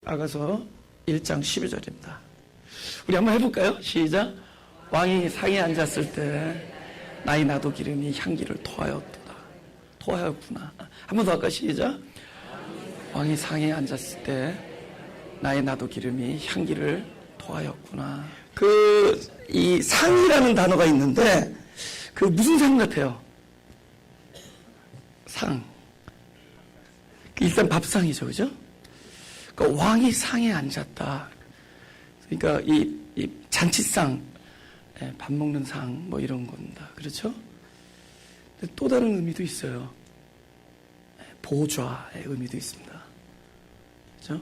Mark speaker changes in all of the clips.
Speaker 1: 아가서 1장 12절입니다. 우리 한번 해볼까요? 시작. 왕이 상에 앉았을 때 나의 나도 기름이 향기를 토하였도다. 토하였구나. 한 번 더 할까? 시작. 왕이 상에 앉았을 때 나의 나도 기름이 향기를 토하였구나. 이 상이라는 단어가 있는데 그 무슨 상 같아요? 상. 일단 밥상이죠, 그죠? 그러니까 왕이 상에 앉았다. 그러니까 이 잔치상, 밥 먹는 상, 뭐 이런 겁니다. 그렇죠? 근데 또 다른 의미도 있어요. 보좌의 의미도 있습니다. 그렇죠?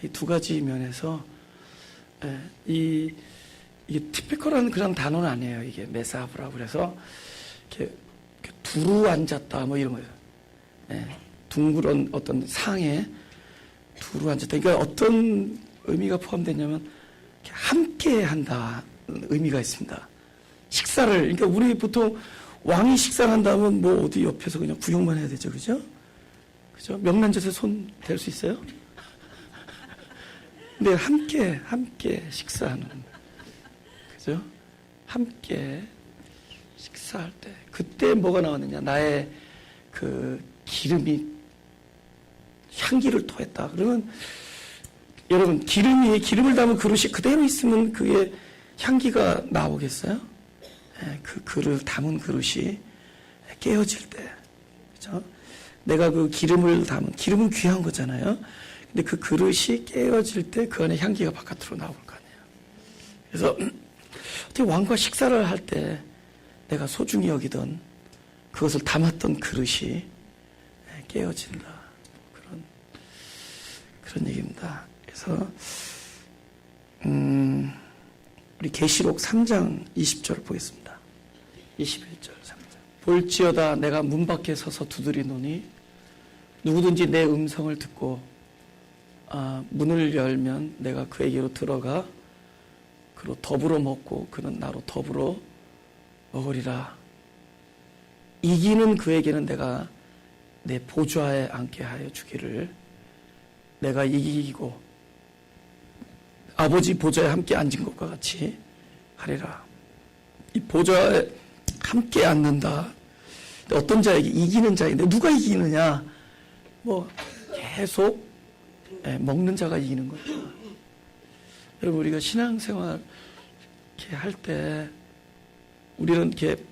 Speaker 1: 이 두 가지 면에서 이게 티피컬한 그런 단어는 아니에요. 이게 메사브라고 그래서 이렇게 두루 앉았다, 뭐 이런 거예요. 둥그런 어떤 상에 두루 앉았다. 그러니까 어떤 의미가 포함되냐면 함께 한다는 의미가 있습니다. 식사를, 그러니까 우리 보통 왕이 식사를 한다면 뭐 어디 옆에서 그냥 구경만 해야 되죠, 그죠? 그죠? 명란젓에 손 댈 수 있어요? 근데 함께 식사하는, 그죠? 함께 식사할 때, 그때 뭐가 나왔느냐? 나의 그 기름이 향기를 토했다. 그러면 여러분, 기름을 담은 그릇이 그대로 있으면 그게 향기가 나오겠어요? 그 그릇, 담은 그릇이 깨어질 때, 그죠? 내가 그 기름을 담은, 기름은 귀한 거잖아요. 근데 그 그릇이 깨어질 때 그 안에 향기가 바깥으로 나올 거 아니에요. 그래서 어떻게 왕과 식사를 할 때 내가 소중히 여기던 그것을 담았던 그릇이 깨어진다. 그런 얘기입니다. 그래서 우리 계시록 3장 20절을 보겠습니다. 21절 3장. 볼지어다 내가 문 밖에 서서 두드리노니 누구든지 내 음성을 듣고 문을 열면 내가 그에게로 들어가 그로 더불어 먹고 그는 나로 더불어 먹으리라. 이기는 그에게는 내가 내 보좌에 앉게 하여 주기를. 내가 이기고 아버지 보좌에 함께 앉은 것과 같이 하리라. 이 보좌에 함께 앉는다. 어떤 자에게? 이기는 자인데 누가 이기느냐? 뭐 계속 먹는 자가 이기는 거예요. 여러분, 우리가 신앙생활 이렇게 할 때 우리는 이렇게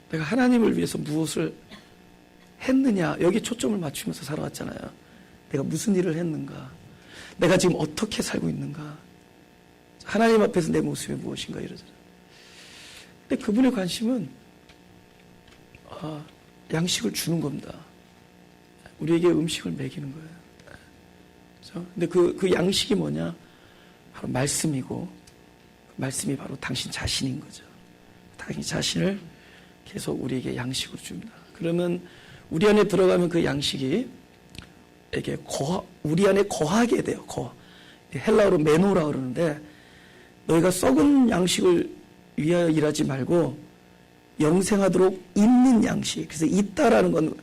Speaker 1: 내가 하나님을 위해서 무엇을 했느냐, 여기 초점을 맞추면서 살아왔잖아요. 내가 무슨 일을 했는가, 내가 지금 어떻게 살고 있는가, 하나님 앞에서 내 모습이 무엇인가 이러잖아요. 근데 그분의 관심은 양식을 주는 겁니다. 우리에게 음식을 먹이는 거예요. 그렇죠? 근데 그 양식이 뭐냐? 바로 말씀이고, 그 말씀이 바로 당신 자신인 거죠. 당신 자신을 계속 우리에게 양식으로 줍니다. 그러면 우리 안에 들어가면 그 양식이 우리 안에 거하게 돼요. 헬라어로 메노라 그러는데, 너희가 썩은 양식을 위하여 일하지 말고 영생하도록 있는 양식. 그래서 있다라는 건,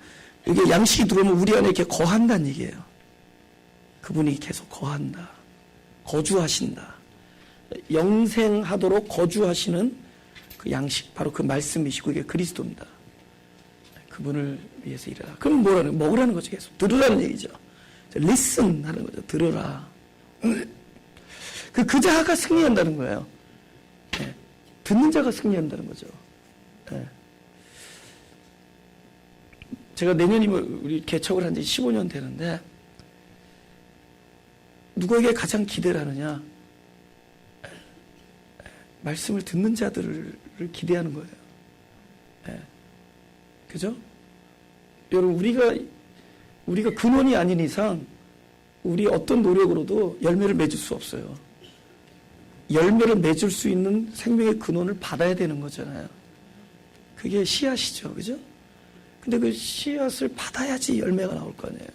Speaker 1: 이게 양식이 들어오면 우리 안에 이렇게 거한다는 얘기예요. 그분이 계속 거한다. 거주하신다. 영생하도록 거주하시는 그 양식, 바로 그 말씀이시고, 이게 그리스도입니다. 그분을 위해서 일하라. 그럼 뭐라는, 먹으라는 거죠. 계속 들으라는 얘기죠. listen 하는 거죠. 들으라. 그 자가 승리한다는 거예요. 듣는 자가 승리한다는 거죠. 제가 내년이면 우리 개척을 한 지 15년 되는데, 누구에게 가장 기대를 하느냐? 말씀을 듣는 자들을 기대하는 거예요. 그죠? 여러분, 우리가 근원이 아닌 이상 우리 어떤 노력으로도 열매를 맺을 수 없어요. 열매를 맺을 수 있는 생명의 근원을 받아야 되는 거잖아요. 그게 씨앗이죠. 그죠? 근데 그 씨앗을 받아야지 열매가 나올 거 아니에요.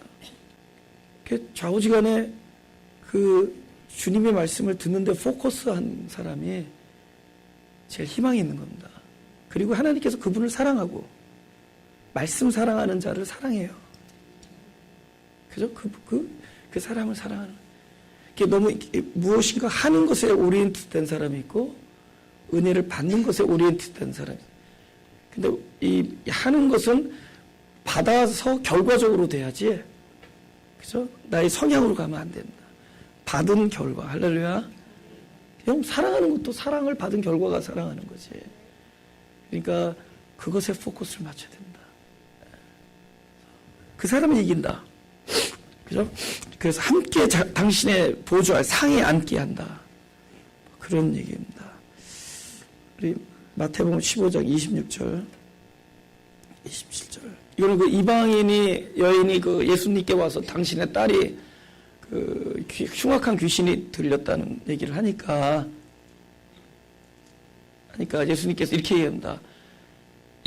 Speaker 1: 그 좌우지간에 그 주님의 말씀을 듣는데 포커스한 사람이 제일 희망이 있는 겁니다. 그리고 하나님께서 그분을 사랑하고 말씀 사랑하는 자를 사랑해요. 그죠? 그 사람을 사랑하는. 이렇게 너무 무엇인가 하는 것에 오리엔티드 된 사람이 있고 은혜를 받는 것에 오리엔티드 된 사람이 있어요. 근데 이 하는 것은 받아서 결과적으로 돼야지, 그죠? 나의 성향으로 가면 안 된다. 받은 결과, 할렐루야. 그냥 사랑하는 것도 사랑을 받은 결과가 사랑하는 거지. 그러니까 그것에 포커스를 맞춰야 된다. 그 사람은 이긴다. 그죠? 그래서 함께 당신의 보좌 상에 앉게 한다. 그런 얘기입니다. 우리 마태복음 15장 26절, 27절. 이거는 그 이방인이 여인이 그 예수님께 와서 당신의 딸이 그 흉악한 귀신이 들렸다는 얘기를 하니까 예수님께서 이렇게 얘기합니다.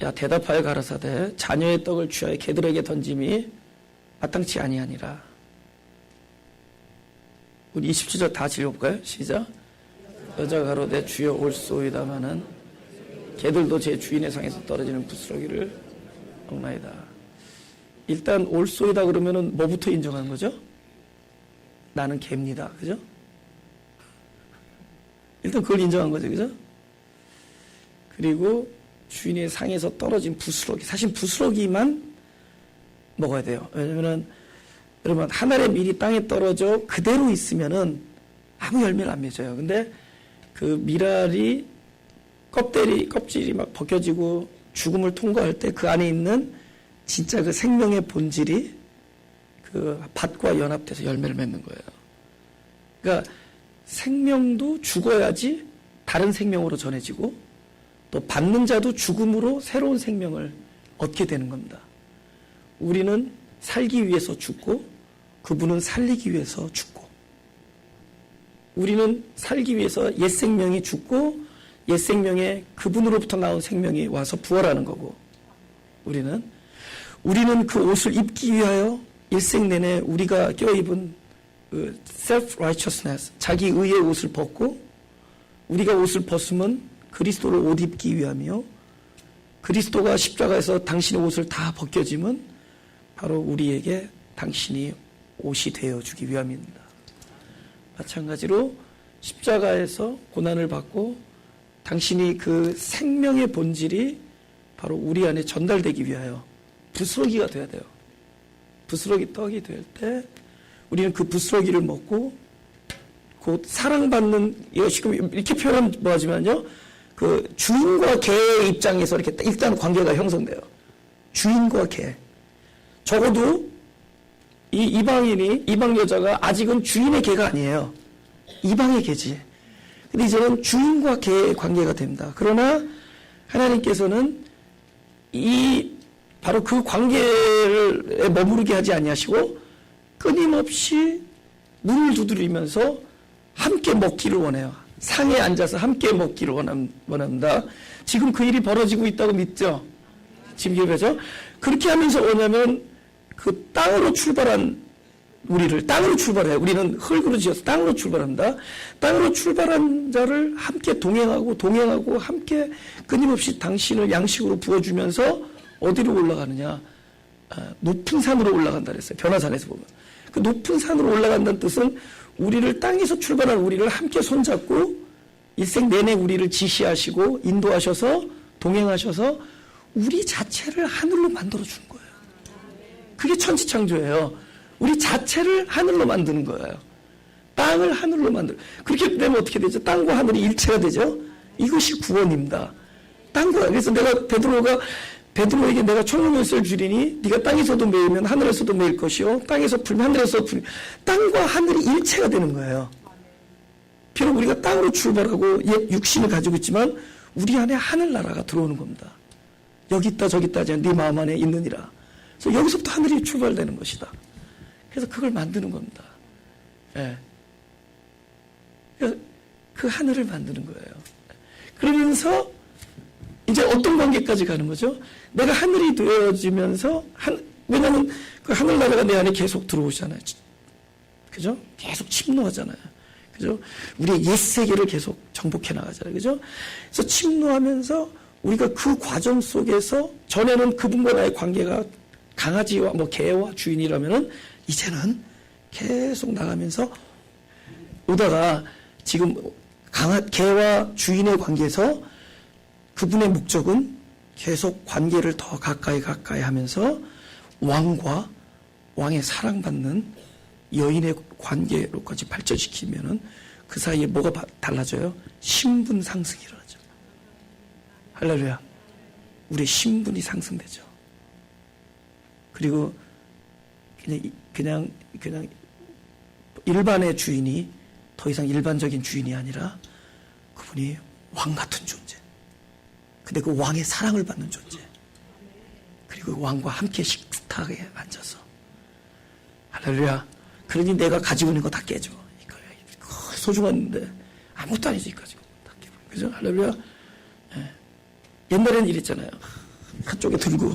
Speaker 1: 야, 대답하여 가라사대 자녀의 떡을 취하여 개들에게 던짐이 마땅치 아니하니라. 우리 27절 다 읽어볼까요? 시작. 여자가 가로되 주여 올소이다마는 개들도 제 주인의 상에서 떨어지는 부스러기를 먹나이다. 일단 올소이다 그러면은 뭐부터 인정하는 거죠? 나는 개입니다. 그죠? 일단 그걸 인정한 거죠. 그죠? 그리고 주인의 상에서 떨어진 부스러기. 사실 부스러기만 먹어야 돼요. 왜냐면은 여러분 하늘의 밀이 땅에 떨어져 그대로 있으면은 아무 열매를 안 맺어요. 근데 그 밀알이 껍질이 막 벗겨지고 죽음을 통과할 때 그 안에 있는 진짜 그 생명의 본질이 그 밭과 연합돼서 열매를 맺는 거예요. 그러니까 생명도 죽어야지 다른 생명으로 전해지고 또 받는 자도 죽음으로 새로운 생명을 얻게 되는 겁니다. 우리는 살기 위해서 죽고 그분은 살리기 위해서 죽고, 우리는 살기 위해서 옛 생명이 죽고 옛 생명에 그분으로부터 나온 생명이 와서 부활하는 거고, 우리는 그 옷을 입기 위하여 일생 내내 우리가 껴입은 그 self-righteousness, 자기 의의 옷을 벗고, 우리가 옷을 벗으면 그리스도를 옷 입기 위함이요, 그리스도가 십자가에서 당신의 옷을 다 벗겨지면 바로 우리에게 당신이 옷이 되어주기 위함입니다. 마찬가지로 십자가에서 고난을 받고 당신이 그 생명의 본질이 바로 우리 안에 전달되기 위하여 부스러기가 돼야 돼요. 부스러기 떡이 될 때 우리는 그 부스러기를 먹고 곧 사랑받는, 지금 이렇게 표현 뭐하지만요, 그 주인과 개의 입장에서 이렇게 일단 관계가 형성돼요. 주인과 개. 적어도 이 이방 여자가 아직은 주인의 개가 아니에요. 이방의 개지. 근데 이제는 주인과 개의 관계가 됩니다. 그러나 하나님께서는 바로 그 관계에 머무르게 하지 아니하시고 끊임없이 문을 두드리면서 함께 먹기를 원해요. 상에 앉아서 함께 먹기를 원합니다. 지금 그 일이 벌어지고 있다고 믿죠? 지금 그죠? 그렇게 하면서 뭐냐면 그 땅으로 출발한 우리를 땅으로 출발해요. 우리는 흙으로 지어서 땅으로 출발합니다. 땅으로 출발한 자를 함께 동행하고 함께 끊임없이 당신을 양식으로 부어주면서 어디로 올라가느냐? 높은 산으로 올라간다 그랬어요. 변화산에서 보면. 그 높은 산으로 올라간다는 뜻은 우리를 땅에서 출발한 우리를 함께 손잡고 일생 내내 우리를 지시하시고 인도하셔서 동행하셔서 우리 자체를 하늘로 만들어주는 거예요. 그게 천지창조예요. 우리 자체를 하늘로 만드는 거예요. 땅을 하늘로 그렇게 되면 어떻게 되죠? 땅과 하늘이 일체가 되죠? 이것이 구원입니다. 그래서 베드로에게 내가 총명을쓸 주리니 네가 땅에서도 매이면 하늘에서도 매일 것이요 땅에서 풀면 하늘에서 풀면, 땅과 하늘이 일체가 되는 거예요. 비록 우리가 땅으로 출발하고 옛 육신을 가지고 있지만 우리 안에 하늘나라가 들어오는 겁니다. 여기 있다 저기 있다 하지 네 마음 안에 있느니라. 그래서 여기서부터 하늘이 출발되는 것이다. 그래서 그걸 만드는 겁니다. 예. 그 하늘을 만드는 거예요. 그러면서 이제 어떤 관계까지 가는 거죠? 내가 하늘이 되어지면서 왜냐하면 그 하늘나라가 내 안에 계속 들어오잖아요. 그죠? 계속 침노하잖아요. 그죠? 우리의 옛 세계를 계속 정복해 나가잖아요. 그죠? 그래서 침노하면서 우리가 그 과정 속에서 전에는 그분과 나의 관계가 강아지와 개와 주인이라면은 이제는 계속 나가면서 오다가 지금 개와 주인의 관계에서 그분의 목적은 계속 관계를 더 가까이 하면서 왕과 왕의 사랑받는 여인의 관계로까지 발전시키면은 그 사이에 뭐가 달라져요? 신분 상승이 일어나죠. 할렐루야. 우리의 신분이 상승되죠. 그리고 그냥 일반의 주인이 더 이상 일반적인 주인이 아니라 그분이 왕 같은 존재. 근데 그 왕의 사랑을 받는 존재. 그리고 왕과 함께 식탁에 앉아서. 할렐루야. 그러니 내가 가지고 있는 거 다 깨져. 이거 소중한데 아무것도 아니지. 가지고 다 깨져. 그죠? 할렐루야. 예. 옛날에는 이랬잖아요. 한쪽에 들고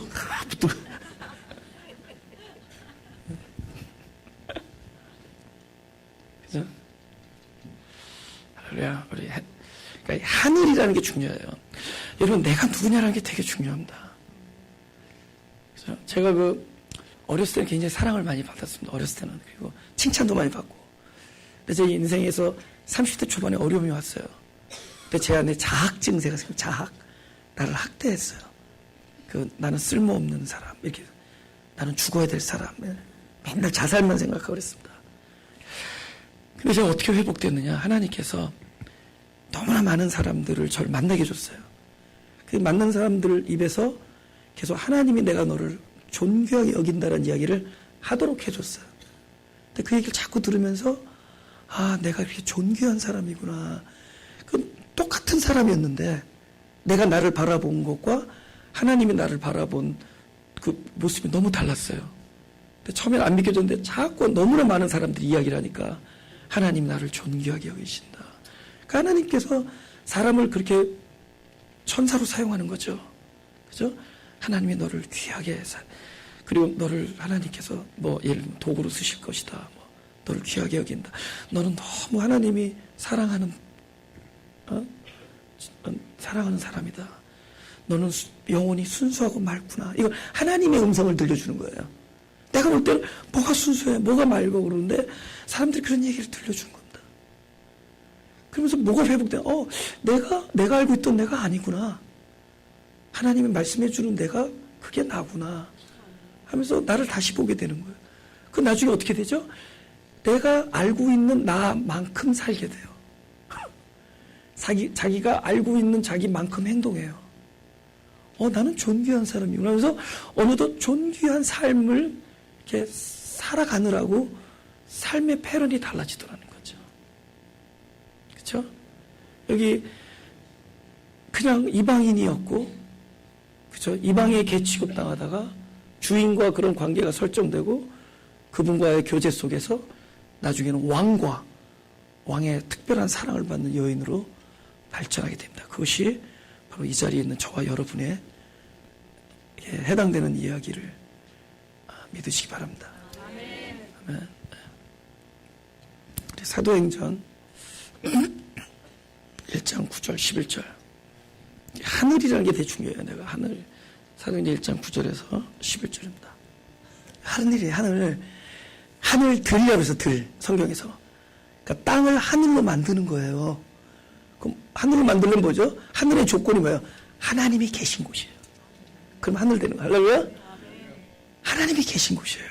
Speaker 1: 그죠? 할렐루야. 그러니까 하늘이라는 게 중요해요. 여러분, 내가 누구냐라는 게 되게 중요합니다. 그죠? 제가 어렸을 때는 굉장히 사랑을 많이 받았습니다. 어렸을 때는. 그리고 칭찬도 많이 받고. 근데 제 인생에서 30대 초반에 어려움이 왔어요. 근데 제 안에 자학 증세가 생겨요. 자학. 나를 학대했어요. 나는 쓸모없는 사람. 이렇게. 나는 죽어야 될 사람. 맨날 자살만 생각하고 그랬습니다. 근데 제가 어떻게 회복됐느냐. 하나님께서 너무나 많은 사람들을 저를 만나게 해줬어요. 그 만난 사람들 입에서 계속 하나님이 내가 너를 존귀하게 여긴다는 이야기를 하도록 해줬어요. 근데 그 얘기를 자꾸 들으면서 내가 이렇게 존귀한 사람이구나. 똑같은 사람이었는데 내가 나를 바라본 것과 하나님이 나를 바라본 그 모습이 너무 달랐어요. 근데 처음에는 안 믿겨졌는데 자꾸 너무나 많은 사람들이 이야기를 하니까 하나님 나를 존귀하게 여기신다. 그러니까 하나님께서 사람을 그렇게 천사로 사용하는 거죠. 그죠? 하나님이 너를 귀하게 그리고 너를 하나님께서 예를 들면 도구로 쓰실 것이다. 너를 귀하게 여긴다. 너는 너무 하나님이 사랑하는 사람이다. 너는 영혼이 순수하고 맑구나. 이거 하나님의 음성을 들려주는 거예요. 내가 볼 때는 뭐가 순수해, 뭐가 맑고 그러는데 사람들이 그런 얘기를 들려주는 겁니다. 그러면서 뭐가 회복돼? 내가 알고 있던 내가 아니구나. 하나님이 말씀해주는 내가 그게 나구나 하면서 나를 다시 보게 되는 거예요. 그 나중에 어떻게 되죠? 내가 알고 있는 나만큼 살게 돼요. 자기가 알고 있는 자기만큼 행동해요. 나는 존귀한 사람이구나 하면서 어느덧 존귀한 삶을 이렇게 살아가느라고 삶의 패런이 달라지더라는 거죠. 그렇죠? 여기 그냥 이방인이었고, 그렇죠? 이방인의 개 취급당하다가 주인과 그런 관계가 설정되고 그분과의 교제 속에서 나중에는 왕의 특별한 사랑을 받는 여인으로 발전하게 됩니다. 그것이 바로 이 자리에 있는 저와 여러분의 해당되는 이야기를 믿으시기 바랍니다. 아멘. 사도행전 1장 9절 11절 하늘이라는 게 되게 중요해요. 내가 하늘 사도행전 1장 9절에서 11절입니다. 하늘이에요. 하늘들이라고 해서 들 성경에서 그러니까 땅을 하늘로 만드는 거예요. 그럼 하늘로 만들면 뭐죠? 하늘의 조건이 뭐예요? 하나님이 계신 곳이에요. 그럼 하늘 되는 거예요. 할렐루야? 하나님이 계신 곳이에요.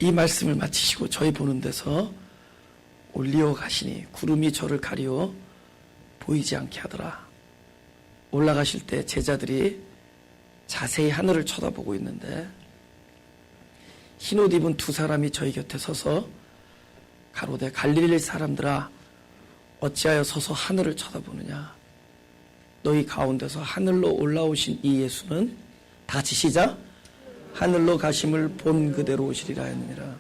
Speaker 1: 이 말씀을 마치시고 저희 보는 데서 올리어 가시니 구름이 저를 가리워 보이지 않게 하더라. 올라가실 때 제자들이 자세히 하늘을 쳐다보고 있는데 흰옷 입은 두 사람이 저희 곁에 서서 가로되 갈릴리 사람들아 어찌하여 서서 하늘을 쳐다보느냐. 너희 가운데서 하늘로 올라오신 이 예수는 다 같이 시작. 하늘로 가심을 본 그대로 오시리라 했느니라.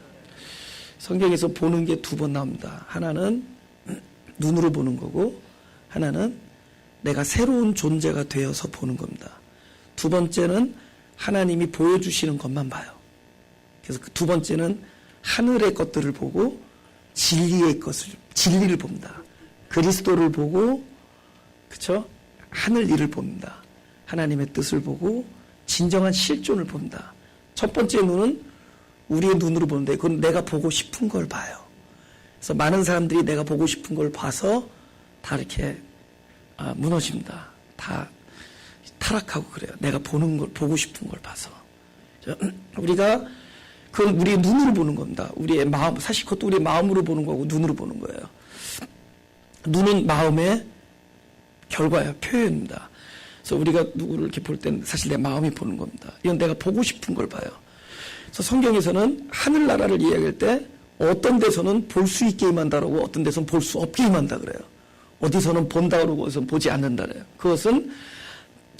Speaker 1: 성경에서 보는 게 두 번 나옵니다. 하나는 눈으로 보는 거고 하나는 내가 새로운 존재가 되어서 보는 겁니다. 두 번째는 하나님이 보여주시는 것만 봐요. 그래서 그 두 번째는 하늘의 것들을 보고 진리를 봅니다. 그리스도를 보고, 그쵸? 하늘 일을 봅니다. 하나님의 뜻을 보고 진정한 실존을 봅니다. 첫 번째 눈은 우리의 눈으로 보는데 그건 내가 보고 싶은 걸 봐요. 그래서 많은 사람들이 내가 보고 싶은 걸 봐서 다 이렇게 무너집니다. 다 타락하고 그래요. 내가 보는 걸, 보고 싶은 걸 봐서. 우리가 그건 우리의 눈으로 보는 겁니다. 우리의 마음, 사실 그것도 우리의 마음으로 보는 거고 눈으로 보는 거예요. 눈은 마음의 결과예요. 표현입니다. 그래서 우리가 누구를 이렇게 볼 때는 사실 내 마음이 보는 겁니다. 이건 내가 보고 싶은 걸 봐요. 그래서 성경에서는 하늘나라를 이야기할 때 어떤 데서는 볼 수 있게 임한다라고 어떤 데서는 볼 수 없게 임한다 그래요. 어디서는 본다 그러고 어디서는 보지 않는다 그래요. 그것은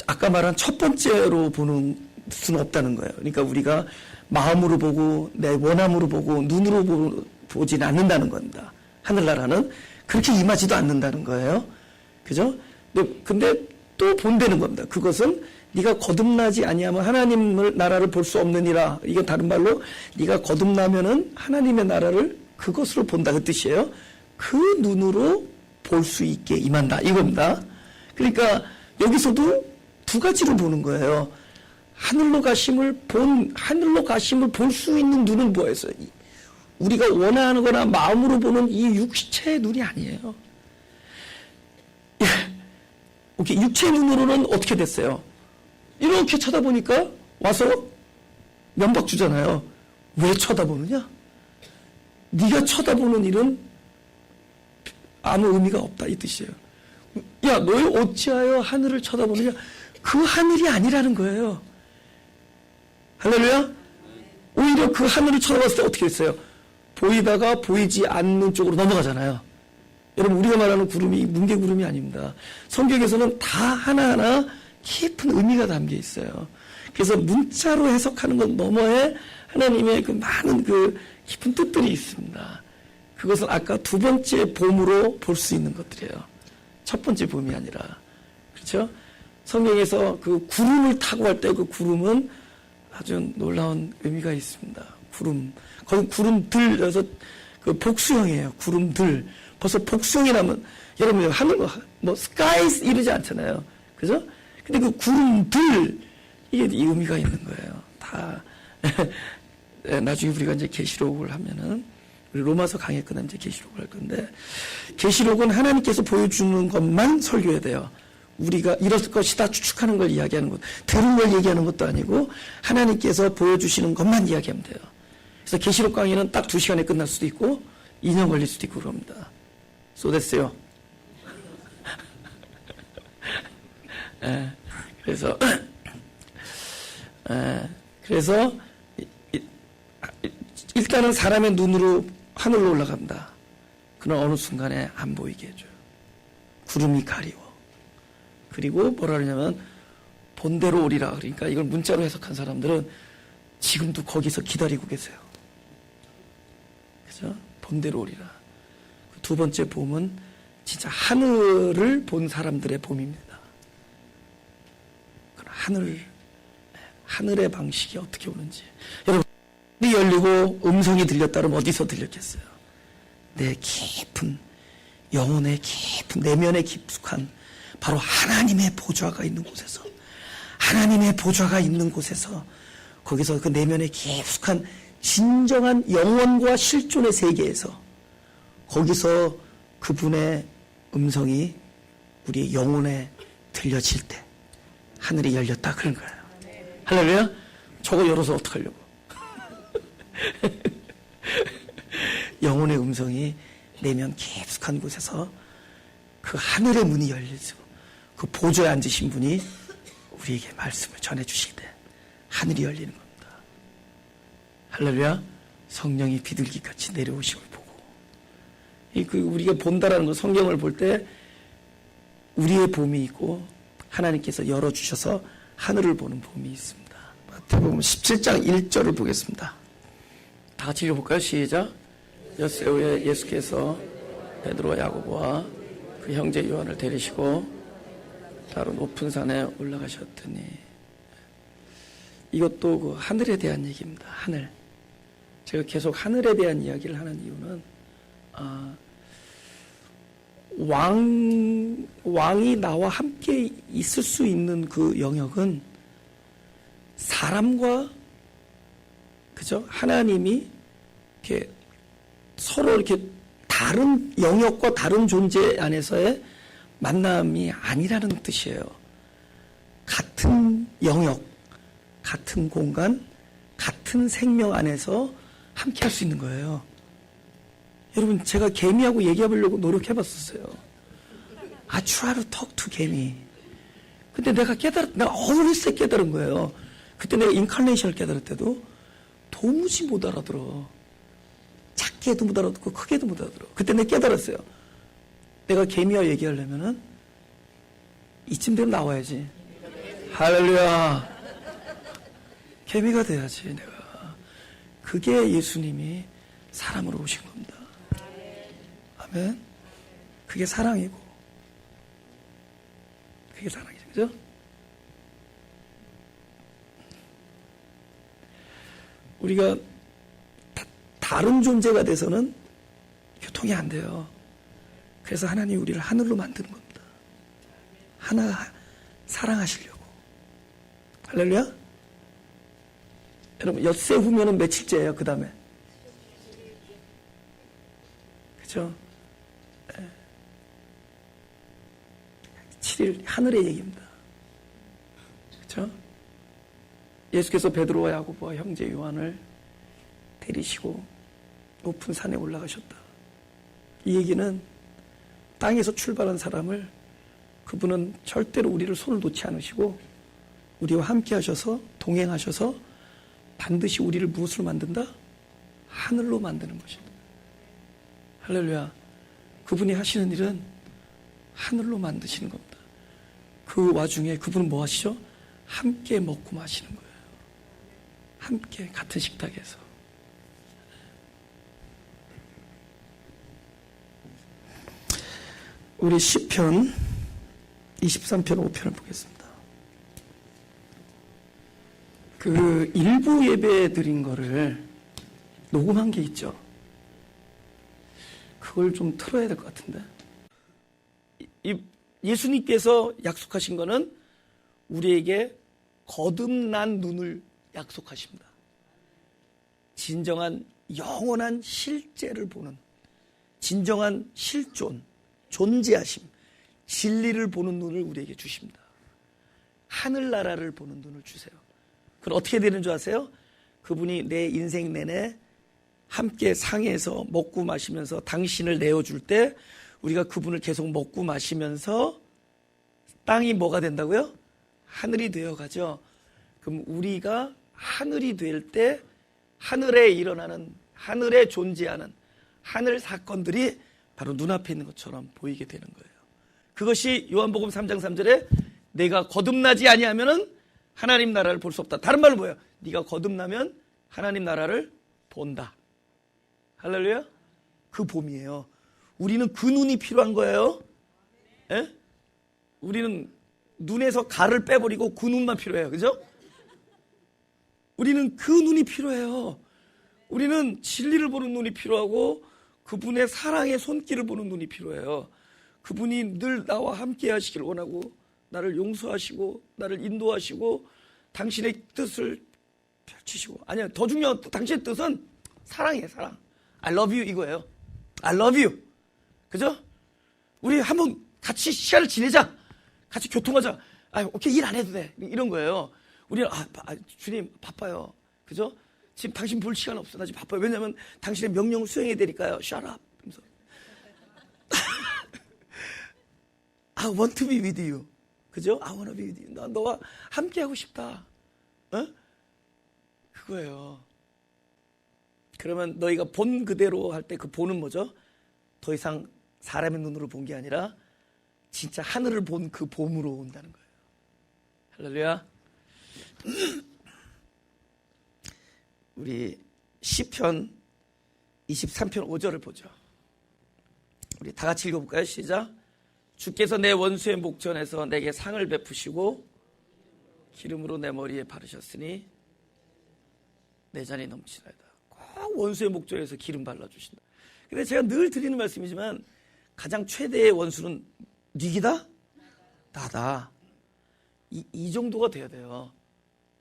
Speaker 1: 아까 말한 첫 번째로 보는 수는 없다는 거예요. 그러니까 우리가 마음으로 보고 내 원함으로 보고 눈으로 보진 않는다는 겁니다. 하늘나라는 그렇게 임하지도 않는다는 거예요. 그죠? 근데 또 본다는 겁니다. 그것은 네가 거듭나지 아니하면 하나님을 나라를 볼 수 없느니라. 이건 다른 말로 네가 거듭나면은 하나님의 나라를 그것으로 본다 그 뜻이에요. 그 눈으로 볼 수 있게 임한다 이겁니다. 그러니까 여기서도 두 가지로 보는 거예요. 하늘로 가심을 볼 수 있는 눈은 뭐였어요? 우리가 원하는 거나 마음으로 보는 이 육체의 눈이 아니에요. 오케이, 육체의 눈으로는 어떻게 됐어요? 이렇게 쳐다보니까 와서 면박 주잖아요. 왜 쳐다보느냐? 네가 쳐다보는 일은 아무 의미가 없다 이 뜻이에요. 야, 너희 어찌하여 하늘을 쳐다보느냐? 그 하늘이 아니라는 거예요. 할렐루야? 오히려 그 하늘을 쳐다봤을 때 어떻게 됐어요? 보이다가 보이지 않는 쪽으로 넘어가잖아요. 여러분, 우리가 말하는 구름이 뭉게구름이 아닙니다. 성경에서는 다 하나하나 깊은 의미가 담겨 있어요. 그래서 문자로 해석하는 것 너머에 하나님의 그 많은 그 깊은 뜻들이 있습니다. 그것은 아까 두 번째 봄으로 볼 수 있는 것들이에요. 첫 번째 봄이 아니라. 그렇죠? 성경에서 그 구름을 타고 할 때 그 구름은 아주 놀라운 의미가 있습니다. 구름. 거기 구름들여서 그 복수형이에요. 구름들. 벌써 복수형이 나면 여러분 하늘 뭐 스카이스 이러지 않잖아요. 그죠? 근데 그 구름들 이게 이 의미가 있는 거예요. 다 나중에 우리가 이제 계시록을 하면은 우리 로마서 강의 끝나면 이제 계시록을 할 건데 계시록은 하나님께서 보여주는 것만 설교해야 돼요. 우리가 이럴 것이다 추측하는 걸 이야기하는 것, 들은 걸 얘기하는 것도 아니고 하나님께서 보여주시는 것만 이야기하면 돼요. 그래서 계시록 강의는 딱 2시간에 끝날 수도 있고 2년 걸릴 수도 있고 그럽니다. 쏘됐어요. 그래서 일단은 사람의 눈으로 하늘로 올라간다. 그러나 어느 순간에 안 보이게 해줘요. 구름이 가리워. 그리고 뭐라 그러냐면 본대로 오리라. 그러니까 이걸 문자로 해석한 사람들은 지금도 거기서 기다리고 계세요. 그죠? 본대로 오리라. 그 두 번째 봄은 진짜 하늘을 본 사람들의 봄입니다. 하늘의 방식이 어떻게 오는지. 여러분, 눈이 열리고 음성이 들렸다 그러면 어디서 들렸겠어요? 내 깊은, 영혼의 깊은, 내면의 깊숙한 바로 하나님의 보좌가 있는 곳에서, 하나님의 보좌가 있는 곳에서, 거기서 그 내면의 깊숙한 진정한 영원과 실존의 세계에서, 거기서 그분의 음성이 우리 영혼에 들려질 때 하늘이 열렸다 그런 거예요. 할렐루야? 저거 열어서 어떡하려고? 영혼의 음성이 내면 깊숙한 곳에서 그 하늘의 문이 열리고 그 보좌에 앉으신 분이 우리에게 말씀을 전해주실 때 하늘이 열리는 겁니다. 할렐루야? 성령이 비둘기같이 내려오심을 보고 우리가 본다라는 거 성경을 볼 때 우리의 봄이 있고 하나님께서 열어주셔서 하늘을 보는 봄이 있습니다. 마태복음 17장 1절을 보겠습니다. 다 같이 읽어볼까요? 시작. 엿새 후에 예수께서 베드로와 야고보와 그 형제 요한을 데리시고 따로 높은 산에 올라가셨더니 이것도 그 하늘에 대한 얘기입니다. 하늘. 제가 계속 하늘에 대한 이야기를 하는 이유는 왕이 나와 함께 있을 수 있는 그 영역은 사람과 그죠? 하나님이 이렇게 서로 이렇게 다른 영역과 다른 존재 안에서의 만남이 아니라는 뜻이에요. 같은 영역, 같은 공간, 같은 생명 안에서 함께 할 수 있는 거예요. 여러분, 제가 개미하고 얘기해보려고 노력해봤었어요. I try to talk to 개미. 근데 내가 어느새 깨달은 거예요. 그때 내가 인칼레이션을 깨달을 때도 도무지 못 알아들어. 작게도 못 알아듣고 크게도 못 알아들어. 그때 내가 깨달았어요. 내가 개미와 얘기하려면은 이쯤 되면 나와야지. 할렐루야. 개미가 돼야지 내가. 그게 예수님이 사람으로 오신 겁니다. 아멘. 그게 사랑이고 그게 사랑이죠. 그죠? 우리가 다른 존재가 돼서는 교통이 안 돼요. 그래서 하나님이 우리를 하늘로 만드는 겁니다. 하나 사랑하시려고. 할렐루야. 여러분, 엿새 후면은 며칠째예요? 그 다음에 그죠? 7일 하늘의 얘기입니다. 그죠? 예수께서 베드로와 야고보와 형제 요한을 데리시고 높은 산에 올라가셨다. 이 얘기는 땅에서 출발한 사람을 그분은 절대로 우리를 손을 놓지 않으시고 우리와 함께 하셔서 동행하셔서 반드시 우리를 무엇으로 만든다? 하늘로 만드는 것입니다. 할렐루야. 그분이 하시는 일은 하늘로 만드시는 겁니다. 그 와중에 그분은 뭐 하시죠? 함께 먹고 마시는 거예요. 함께 같은 식탁에서. 우리 시편 23편 5편을 보겠습니다. 그 일부 예배 드린 거를 녹음한 게 있죠. 그걸 좀 틀어야 될 것 같은데. 예수님께서 약속하신 거는 우리에게 거듭난 눈을 약속하십니다. 진정한 영원한 실제를 보는, 진정한 실존, 존재하심, 진리를 보는 눈을 우리에게 주십니다. 하늘나라를 보는 눈을 주세요. 그럼 어떻게 되는 줄 아세요? 그분이 내 인생 내내 함께 상해서 먹고 마시면서 당신을 내어줄 때 우리가 그분을 계속 먹고 마시면서 땅이 뭐가 된다고요? 하늘이 되어가죠. 그럼 우리가 하늘이 될 때 하늘에 일어나는, 하늘에 존재하는 하늘 사건들이 바로 눈앞에 있는 것처럼 보이게 되는 거예요. 그것이 요한복음 3장 3절에 내가 거듭나지 아니하면은 하나님 나라를 볼 수 없다. 다른 말로 뭐예요? 네가 거듭나면 하나님 나라를 본다. 할렐루야. 그 봄이에요. 우리는 그 눈이 필요한 거예요. 예? 우리는 눈에서 가를 빼버리고 그 눈만 필요해요. 그죠? 우리는 그 눈이 필요해요. 우리는 진리를 보는 눈이 필요하고 그분의 사랑의 손길을 보는 눈이 필요해요. 그분이 늘 나와 함께 하시길 원하고 나를 용서하시고 나를 인도하시고 당신의 뜻을 펼치시고, 아니요, 더 중요한 당신의 뜻은 사랑이에요. 사랑. I love you 이거예요. I love you. 그죠? 우리 한번 같이 시간을 지내자. 같이 교통하자. 아, 오케이, 일 안 해도 돼. 이런 거예요. 우리는 주님 바빠요. 그죠? 지금 당신 볼 시간 없어. 나 지금 바빠요. 왜냐면 당신의 명령을 수행해야 되니까요. Shut up. 그러면서 I want to be with you. 그죠? I want to be with you. 나 너와 함께 하고 싶다. 어? 그거예요. 그러면 너희가 본 그대로 할 때 그 보는 뭐죠? 더 이상 사람의 눈으로 본 게 아니라 진짜 하늘을 본 그 봄으로 온다는 거예요. 할렐루야. 우리 시편 23편 5절을 보죠. 우리 다 같이 읽어볼까요? 시작. 주께서 내 원수의 목전에서 내게 상을 베푸시고 기름으로 내 머리에 바르셨으니 내 잔이 넘치나이다. 꼭 원수의 목전에서 기름 발라주신다. 근데 제가 늘 드리는 말씀이지만 가장 최대의 원수는 니기다? 나다. 이 정도가 돼야 돼요.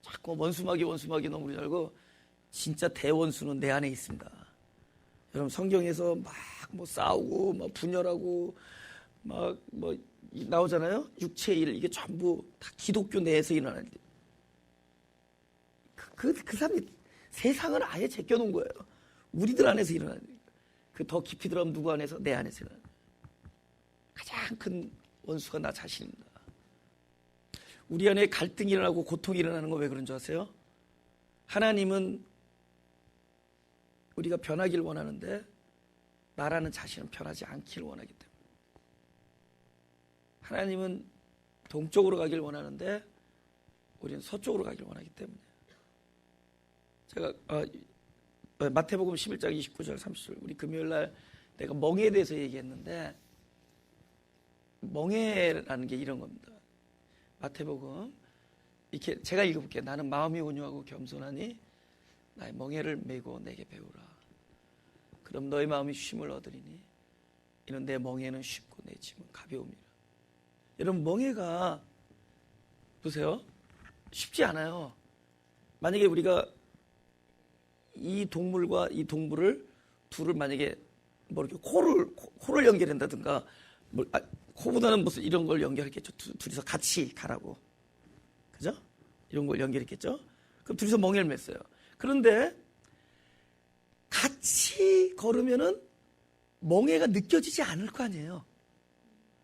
Speaker 1: 자꾸 원수막이 너무 우리 알고 진짜 대원수는 내 안에 있습니다. 여러분 성경에서 막 뭐 싸우고 막 분열하고 막 뭐 나오잖아요. 육체의 일 이게 전부 다 기독교 내에서 일어나는 일. 그 사람이 세상을 아예 제껴놓은 거예요. 우리들 안에서 일어나는 일. 그 더 깊이 들어가면 누구 안에서? 내 안에서 일어나는 일. 가장 큰 원수가 나 자신입니다. 우리 안에 갈등이 일어나고 고통이 일어나는 거 왜 그런 줄 아세요? 하나님은 우리가 변하길 원하는데 나라는 자신은 변하지 않기를 원하기 때문에, 하나님은 동쪽으로 가길 원하는데 우리는 서쪽으로 가길 원하기 때문에, 제가 마태복음 11장 29절 30절 우리 금요일날 내가 멍에에 대해서 얘기했는데, 멍에라는 게 이런 겁니다. 마태복음 이렇게 제가 읽어볼게요. 나는 마음이 온유하고 겸손하니 나의 멍에를 메고 내게 배우라. 그럼 너의 마음이 쉼을 얻으리니 이는 내 멍에는 쉽고 내 짐은 가벼움이라. 여러분 멍에가 보세요. 쉽지 않아요. 만약에 우리가 이 동물과 이 동물을 둘을 만약에 뭐 이렇게 코를 연결한다든가 코보다는 무슨 이런 걸 연결했겠죠. 둘이서 같이 가라고. 그죠? 이런 걸 연결했겠죠. 그럼 둘이서 멍에를 맸어요. 그런데 같이 걸으면은 멍에가 느껴지지 않을 거 아니에요.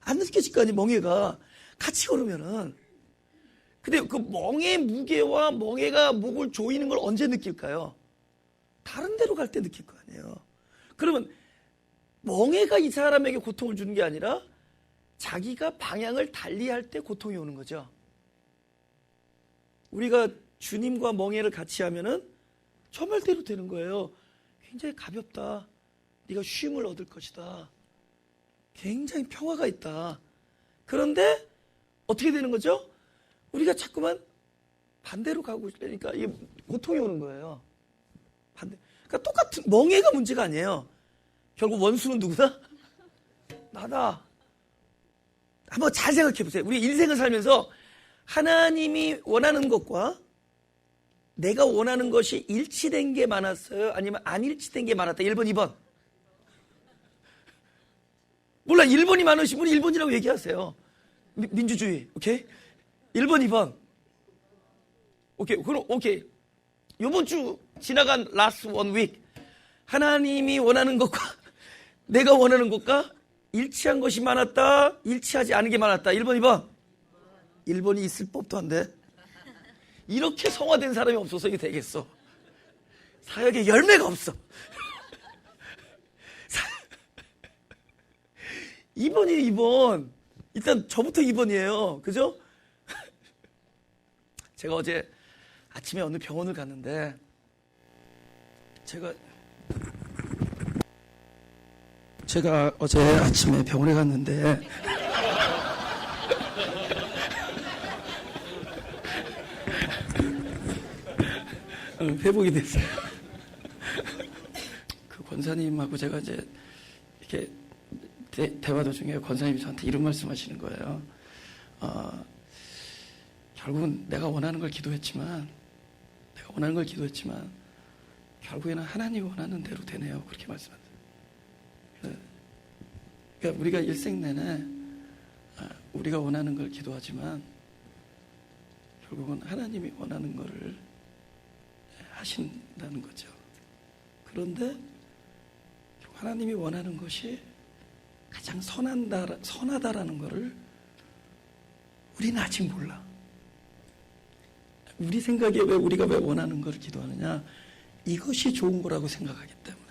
Speaker 1: 안 느껴질 거 아니에요. 멍에가 같이 걸으면은. 근데 그 멍의 무게와 멍에가 목을 조이는 걸 언제 느낄까요? 다른 데로 갈 때 느낄 거 아니에요. 그러면 멍에가 이 사람에게 고통을 주는 게 아니라 자기가 방향을 달리할 때 고통이 오는 거죠. 우리가 주님과 멍에를 같이 하면은 저 말대로 되는 거예요. 굉장히 가볍다. 네가 쉼을 얻을 것이다. 굉장히 평화가 있다. 그런데 어떻게 되는 거죠? 우리가 자꾸만 반대로 가고 있으니까 이게 고통이 오는 거예요. 반대. 그러니까 똑같은 멍에가 문제가 아니에요. 결국 원수는 누구다? 나다. 한번 잘 생각해 보세요. 우리 인생을 살면서 하나님이 원하는 것과 내가 원하는 것이 일치된 게 많았어요? 아니면 안 일치된 게 많았다? 1번, 2번. 몰라, 1번이 많으신 분이 1번이라고 얘기하세요. 민주주의, 오케이? 1번, 2번. 오케이, 그럼, 오케이. 요번 주 지나간 last one week. 하나님이 원하는 것과 내가 원하는 것과 일치한 것이 많았다? 일치하지 않은 게 많았다? 1번, 2번. 1번이 있을 법도 한데. 이렇게 성화된 사람이 없어서 이게 되겠어. 사역에 열매가 없어. 2번이에요, 2번. 일단 저부터 2번이에요. 그죠? 제가 어제 아침에 어느 병원을 갔는데 제가 어제 아침에 병원에 갔는데 회복이 됐어요. 그 권사님하고 제가 이제 이렇게 대화 도중에 권사님이 저한테 이런 말씀하시는 거예요. 결국은 내가 원하는 걸 기도했지만 결국에는 하나님이 원하는 대로 되네요. 그렇게 말씀하세요. 그러니까 우리가 일생 내내 우리가 원하는 걸 기도하지만 결국은 하나님이 원하는 거를 하신다는 거죠. 그런데 하나님이 원하는 것이 가장 선하다라는 것을 우리는 아직 몰라. 우리 생각에 우리가 왜 원하는 걸 기도하느냐? 이것이 좋은 거라고 생각하기 때문에.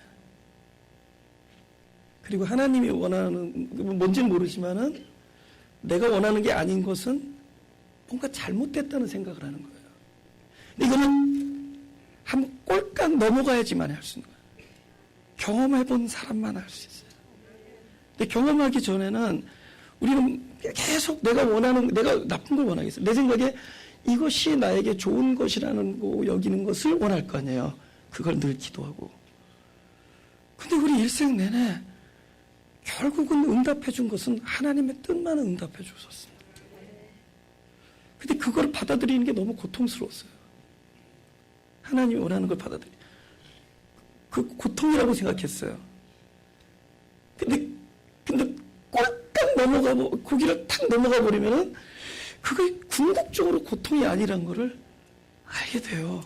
Speaker 1: 그리고 하나님이 원하는 뭔지는 모르지만은 내가 원하는 게 아닌 것은 뭔가 잘못됐다는 생각을 하는 거예요. 근데 이거는 한번 꼴깍 넘어가야지만 할 수 있는 거예요. 경험해본 사람만 할 수 있어요. 근데 경험하기 전에는 우리는 계속 내가 나쁜 걸 원하겠어요. 내 생각에 이것이 나에게 좋은 것이라는 거 여기는 것을 원할 거 아니에요. 그걸 늘 기도하고. 근데 우리 일생 내내 결국은 응답해 준 것은 하나님의 뜻만 응답해 주셨습니다. 근데 그걸 받아들이는 게 너무 고통스러웠어요. 하나님이 원하는 걸 받아들이. 그 고통이라고 생각했어요. 근데 꼴딱 고기를 탁 넘어가 버리면은 그게 궁극적으로 고통이 아니란 거를 알게 돼요.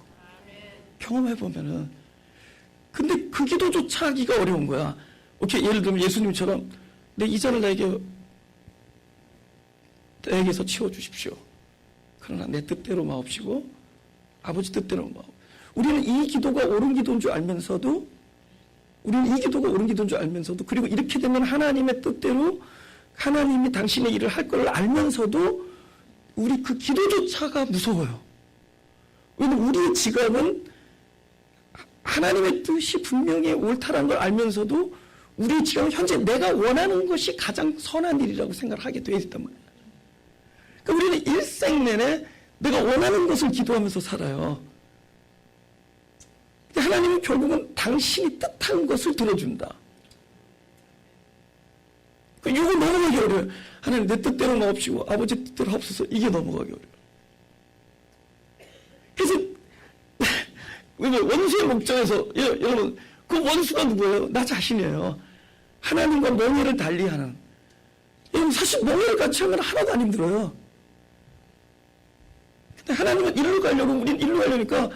Speaker 1: 경험해 보면은. 근데 그 기도조차 하기가 어려운 거야. 오케이, 예를 들면 예수님처럼 내 이 잔을 나에게서 치워주십시오. 그러나 내 뜻대로 마옵시고 아버지 뜻대로 마옵. 우리는 이 기도가 옳은 기도인 줄 알면서도 그리고 이렇게 되면 하나님의 뜻대로 하나님이 당신의 일을 할 걸 알면서도 우리 그 기도조차가 무서워요. 왜냐면 우리의 지각은 하나님의 뜻이 분명히 옳다는 걸 알면서도 우리의 지각은 현재 내가 원하는 것이 가장 선한 일이라고 생각을 하게 되어 있단 말이에요. 그러니까 우리는 일생 내내 내가 원하는 것을 기도하면서 살아요. 하나님은 결국은 당신이 뜻한 것을 들어준다. 이거 넘어가기 어려워요. 하나님 내 뜻대로 마옵시고 아버지 뜻대로 하옵소서. 이게 넘어가기 어려워요. 그래서 원수의 목적에서 여러분 그 원수가 누구예요? 나 자신이에요. 하나님과 멍해를 달리하는. 여러분 사실 멍해를 같이 하면 하나도 안 힘들어요. 근데 하나님은 일로 가려고 우린 일로 가려니까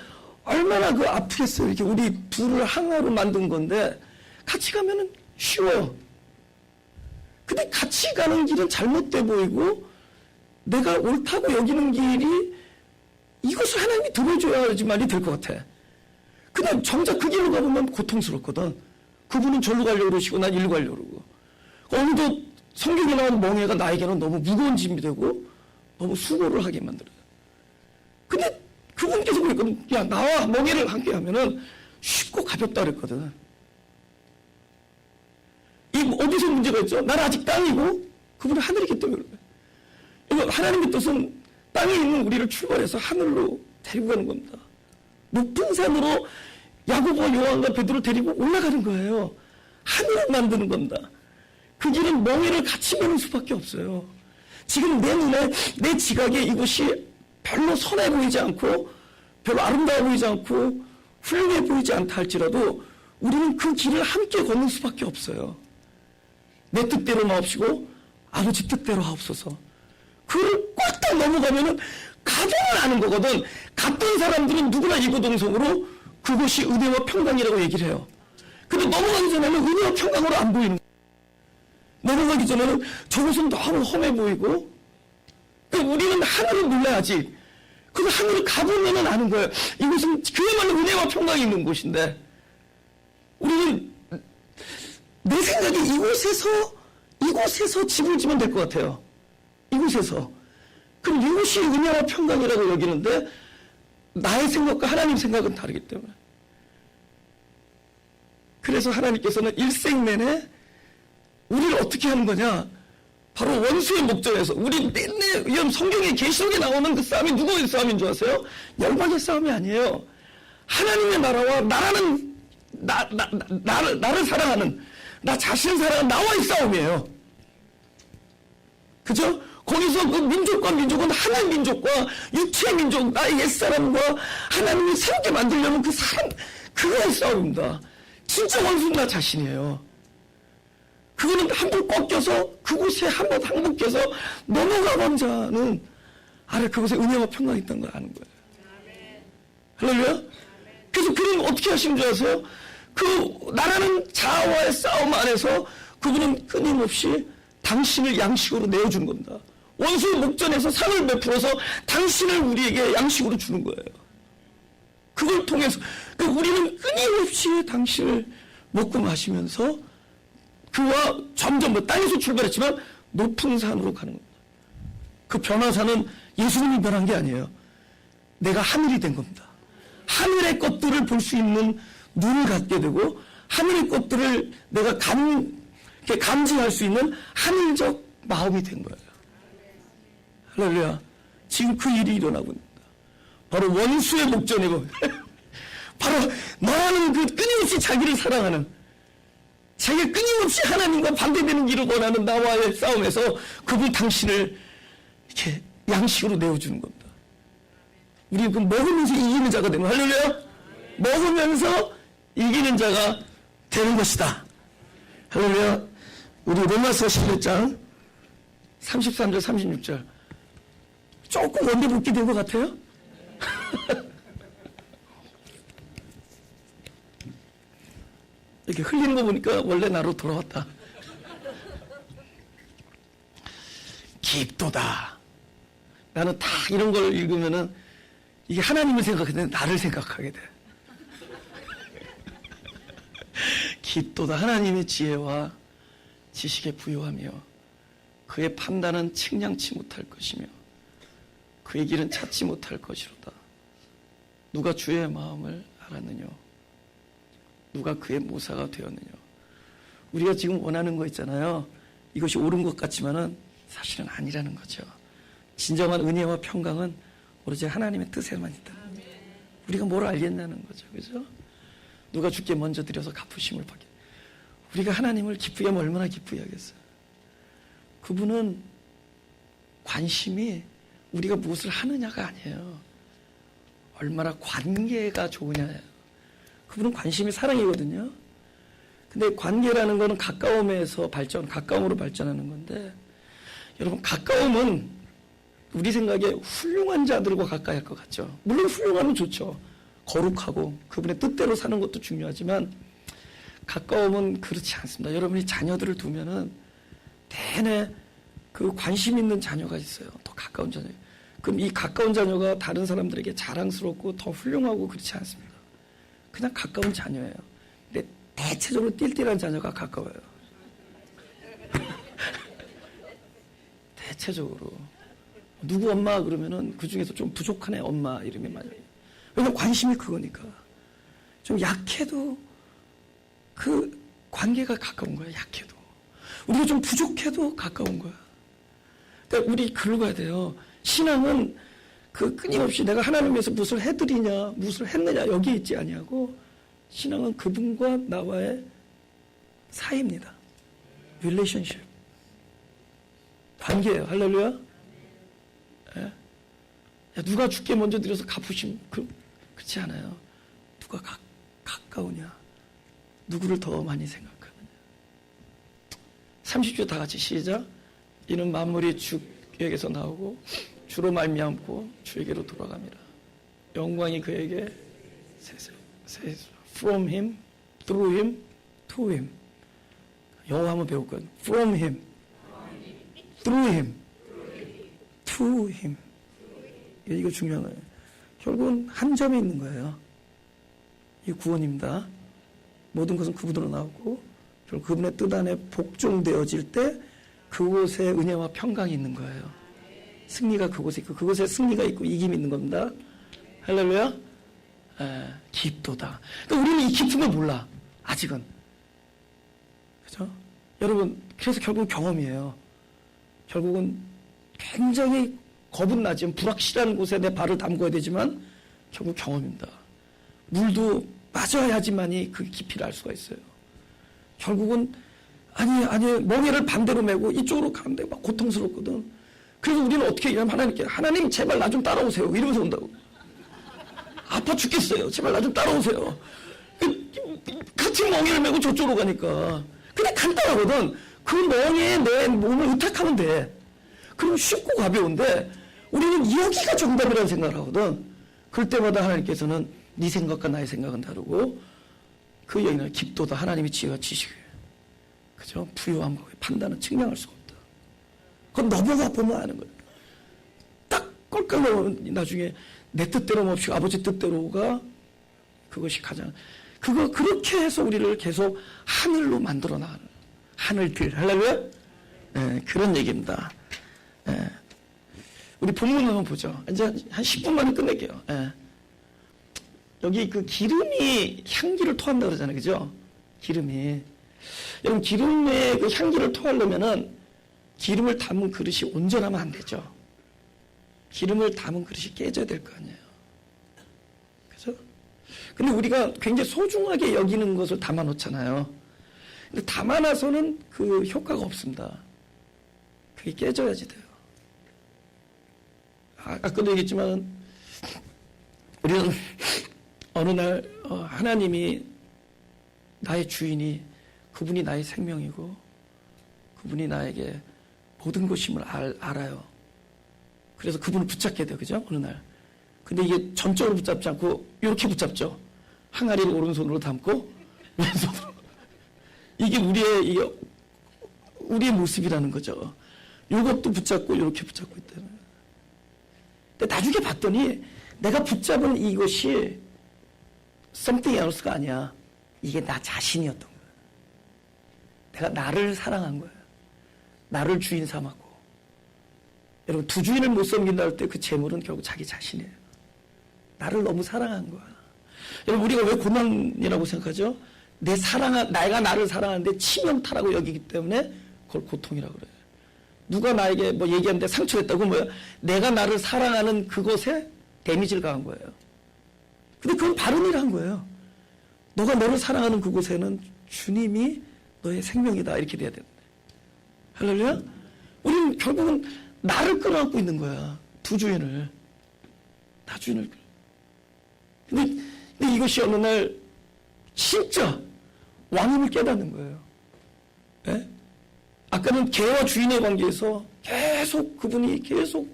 Speaker 1: 얼마나 그 아프겠어요. 이렇게 우리 둘을 하나로 만든 건데 같이 가면은 쉬워요. 근데 같이 가는 길은 잘못돼 보이고 내가 옳다고 여기는 길이 이것을 하나님이 들어줘야지만이 될 것 같아. 근데 정작 그 길로 가보면 고통스럽거든. 그분은 절로 가려고 그러시고 난 일로 가려고 그러고. 어느덧 성경에 나온 멍해가 나에게는 너무 무거운 짐이 되고 너무 수고를 하게 만들어요. 근데 그분께서 그랬거든. 야, 나와 멍해를 함께 하면은 쉽고 가볍다 그랬거든. 이 어디서 문제가 있죠? 나는 아직 땅이고 그분은 하늘이기 때문에 그래요. 이거 하나님의 뜻은 땅에 있는 우리를 출발해서 하늘로 데리고 가는 겁니다. 높은 산으로 야고보와 요한과 베드로 데리고 올라가는 거예요. 하늘을 만드는 겁니다. 그 길은 멍해를 같이 메는 수밖에 없어요. 지금 내 눈에 내 지각에 이곳이 별로 선해 보이지 않고 별로 아름다워 보이지 않고 훌륭해 보이지 않다 할지라도 우리는 그 길을 함께 걷는 수밖에 없어요. 내 뜻대로 마옵시고 아버지 뜻대로 하옵소서. 그걸 꽉딱 넘어가면은 가정을 아는 거거든. 갔던 사람들은 누구나 이구동성으로 그것이 은혜와 평강이라고 얘기를 해요. 근데 넘어가기 전에는 은혜와 평강으로 안 보이는 거예요. 넘어가기 전에는 저것은 너무 험해 보이고 우리는 하늘을 몰라야지. 그래서 하늘을 가보면은 아는 거예요. 이곳은 그야말로 은혜와 평강이 있는 곳인데 우리는 내 생각에 이곳에서 집을 지면 될 것 같아요. 이곳에서. 그럼 이곳이 은혜와 평강이라고 여기는데 나의 생각과 하나님 생각은 다르기 때문에. 그래서 하나님께서는 일생 내내 우리를 어떻게 하는 거냐? 바로 원수의 목전에서 우리 맨날 성경에 계시록에 나오는 그 싸움이 누구의 싸움인 줄 아세요? 열방의 싸움이 아니에요. 하나님의 나라와 나를 사랑하는 나 자신을 사랑하는 나와의 싸움이에요. 그죠? 거기서 그 민족은 하나의 민족과 육체의 민족, 나의 옛사람과 하나님이 새롭게 만들려면 그 사람, 그거의 싸움입니다. 진짜 원수는 나 자신이에요. 그거는 한번 꺾여서 그곳에 한번 항복해서 넘어가본 자는 알아, 그곳에 은혜와 평강이 있다는 걸 아는 거예요. 할렐루야? 그래서 그는 어떻게 하시는 줄 아세요? 그 나라는 자아와의 싸움 안에서 그분은 끊임없이 당신을 양식으로 내어주는 겁니다. 원수의 목전에서 상을 베풀어서 당신을 우리에게 양식으로 주는 거예요. 그걸 통해서 우리는 끊임없이 당신을 먹고 마시면서 그와 점점 땅에서 출발했지만 높은 산으로 가는 겁니다. 그 변화사는 예수님이 변한 게 아니에요. 내가 하늘이 된 겁니다. 하늘의 것들을 볼 수 있는 눈을 갖게 되고 하늘의 것들을 내가 감지할 수 있는 하늘적 마음이 된 거예요. 할렐루야. 지금 그 일이 일어나고 있습니다. 바로 원수의 목전이고 바로 너는 그 끊임없이 자기를 사랑하는 자기가 끊임없이 하나님과 반대되는 길을 원하는 나와의 싸움에서 그분 당신을 이렇게 양식으로 내어주는 겁니다. 우리는 그 먹으면서 이기는 자가 되는 거예요. 할렐루야. 먹으면서 이기는 자가 되는 것이다. 할렐루야. 우리 로마서 11장 33절 36절 조금 원대 붙게 된 것 같아요? 이렇게 흘리는 거 보니까 원래 나로 돌아왔다. 깊도다. 나는 다 이런 걸 읽으면은 이게 하나님을 생각하게 돼, 나를 생각하게 돼. 깊도다. 하나님의 지혜와 지식에 부요하며 그의 판단은 측량치 못할 것이며 그의 길은 찾지 못할 것이로다. 누가 주의 마음을 알았느냐? 누가 그의 모사가 되었느냐? 우리가 지금 원하는 거 있잖아요. 이것이 옳은 것 같지만은 사실은 아니라는 거죠. 진정한 은혜와 평강은 오로지 하나님의 뜻에만 있다. 우리가 뭘 알겠냐는 거죠. 그죠? 누가 주께 먼저 드려서 갚으심을 받게. 우리가 하나님을 기쁘게 하면 얼마나 기쁘게 하겠어요. 그분은 관심이 우리가 무엇을 하느냐가 아니에요. 얼마나 관계가 좋으냐예요. 그분은 관심이 사랑이거든요. 근데 관계라는 거는 가까움에서 가까움으로 발전하는 건데, 여러분, 가까움은 우리 생각에 훌륭한 자들과 가까이 할 것 같죠. 물론 훌륭하면 좋죠. 거룩하고 그분의 뜻대로 사는 것도 중요하지만, 가까움은 그렇지 않습니다. 여러분이 자녀들을 두면은 내내 그 관심 있는 자녀가 있어요. 더 가까운 자녀. 그럼 이 가까운 자녀가 다른 사람들에게 자랑스럽고 더 훌륭하고 그렇지 않습니다. 그냥 가까운 자녀예요. 근데 대체적으로 띨띨한 자녀가 가까워요. 대체적으로. 누구 엄마 그러면은 그 중에서 좀 부족한 애 엄마 이름이 많이. 왜냐면 관심이 그거니까. 좀 약해도 그 관계가 가까운 거야, 약해도. 우리가 좀 부족해도 가까운 거야. 그러니까 우리 긁어야 돼요. 신앙은 그 끊임없이 내가 하나님 위해서 무엇을 해드리냐, 무엇을 했느냐, 여기에 있지 아니하고, 신앙은 그분과 나와의 사이입니다. 릴레이션십. 관계예요. 할렐루야. 예? 야, 누가 주께 먼저 드려서 갚으심, 그렇지 않아요. 누가 가까우냐, 누구를 더 많이 생각하느냐. 30초 다 같이 시작. 이는 만물이 주에게서 나오고 주로 말미암고 주에게로 돌아갑니다. 영광이 그에게 from him, through him, to him. 영어 한번 배울까요? From him, through him, to him. 이거 중요한 거예요. 결국은 한 점에 있는 거예요. 이 구원입니다. 모든 것은 그분으로 나오고 결국 그분의 뜻 안에 복종되어질 때 그곳에 은혜와 평강이 있는 거예요. 승리가 그곳에 있고 그곳에 승리가 있고 이김이 있는 겁니다. 할렐루야. 깊도다. 그러니까 우리는 이 깊은 걸 몰라. 아직은. 그죠? 여러분, 그래서 결국 경험이에요. 결국은 굉장히 겁은 나지만 불확실한 곳에 내 발을 담궈야 되지만 결국 경험입니다. 물도 빠져야지만이 그 깊이를 알 수가 있어요. 결국은 아니 멍에를 반대로 메고 이쪽으로 가는데 막 고통스럽거든. 그래서 우리는 어떻게 얘기하면 하나님께 하나님 제발 나 좀 따라오세요 이러면서 온다고. 아파 죽겠어요. 제발 나 좀 따라오세요. 같이 멍에를 메고 저쪽으로 가니까. 근데 간단하거든. 그 멍에 내 몸을 의탁하면 돼. 그럼 쉽고 가벼운데 우리는 여기가 정답이라는 생각을 하거든. 그럴 때마다 하나님께서는 네 생각과 나의 생각은 다르고 그 얘기는 깊도다. 하나님의 지혜가 지식이에요. 그죠? 부요함과 판단은 측량할 수가 없다. 그건 넘어가 보면 아는 거예요. 딱 꼴깍 넘어가면 나중에 내 뜻대로 몹시 아버지 뜻대로가 그것이 가장 그렇게 해서 우리를 계속 하늘로 만들어 나가는 하늘들. 할렐루야? 네, 그런 얘기입니다. 네. 우리 본문 한번 보죠. 이제 한 10분 만에 끝낼게요. 네. 여기 그 기름이 향기를 토한다 그러잖아요. 그죠? 기름이. 여러분, 기름의 그 향기를 토하려면은 기름을 담은 그릇이 온전하면 안 되죠. 기름을 담은 그릇이 깨져야 될 거 아니에요. 그죠? 근데 우리가 굉장히 소중하게 여기는 것을 담아 놓잖아요. 근데 담아놔서는 그 효과가 없습니다. 그게 깨져야지 돼요. 아까도 얘기했지만, 우리는 어느 날 하나님이 나의 주인이, 그분이 나의 생명이고 그분이 나에게 모든 것임을 알아요. 그래서 그분을 붙잡게 돼요. 그죠? 어느 날. 근데 이게 전적으로 붙잡지 않고 이렇게 붙잡죠. 항아리를 오른손으로 담고 왼손으로. 이게 우리의 모습이라는 거죠. 이것도 붙잡고 이렇게 붙잡고 있다는. 근데 나중에 봤더니 내가 붙잡은 이것이 something else가 아니야. 이게 나 자신이었던 거야. 내가 나를 사랑한 거야. 나를 주인 삼았고. 여러분, 두 주인을 못 섬긴다 할 때 그 재물은 결국 자기 자신이에요. 나를 너무 사랑한 거야. 여러분, 우리가 왜 고난이라고 생각하죠? 내가 나를 사랑하는데 치명타라고 여기기 때문에 그걸 고통이라고 그래요. 누가 나에게 뭐 얘기하는데 상처했다고 뭐야? 내가 나를 사랑하는 그것에 데미지를 가한 거예요. 근데 그건 바른 일을 한 거예요. 너가 너를 사랑하는 그곳에는 주님이 너의 생명이다. 이렇게 돼야 되는데. 할렐루야? 우리는 결국은 나를 끌어안고 있는 거야. 두 주인을. 나 주인을. 근데 이것이 어느 날 진짜 왕임을 깨닫는 거예요. 예? 아까는 개와 주인의 관계에서 그분이 계속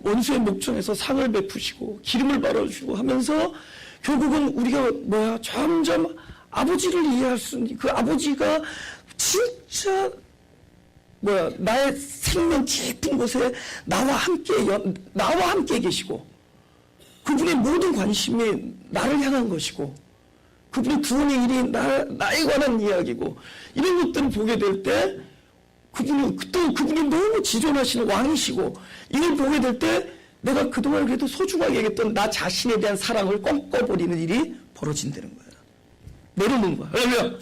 Speaker 1: 원수의 목전에서 상을 베푸시고 기름을 발라주시고 하면서 결국은 우리가 점점 아버지를 이해할 수 있는 그 아버지가 진짜 나의 생명 깊은 곳에 나와 함께 계시고 그분의 모든 관심이 나를 향한 것이고 그분의 구원의 일이 나에 관한 이야기고 이런 것들을 보게 될 때 그분이 너무 지존하시는 왕이시고 이걸 보게 될 때 내가 그동안 그래도 소중하게 여겼던 나 자신에 대한 사랑을 꺾어버리는 일이 벌어진다는 거야. 내려놓는 거야. 왜냐면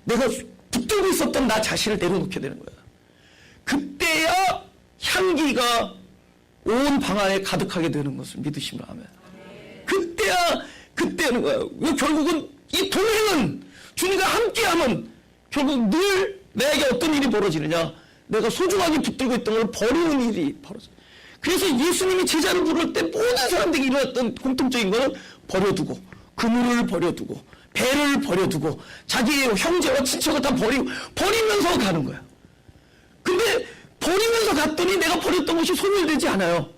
Speaker 1: 내가 붙들고 있었던 나 자신을 내려놓게 되는 거야. 그때야 향기가 온 방 안에 가득하게 되는 것을 믿으시면 하면 그때는 거야. 결국은 이 동행은 주님과 함께하면 결국 늘 내게 어떤 일이 벌어지느냐, 내가 소중하게 붙들고 있던 걸 버리는 일이 벌어져. 그래서 예수님이 제자를 부를 때 모든 사람들이 일어났던 공통적인 거는 버려두고 그물을 버려두고 배를 버려두고 자기의 형제와 친척을 다 버리면서 가는 거야. 근데 버리면서 갔더니 내가 버렸던 것이 소멸되지 않아요.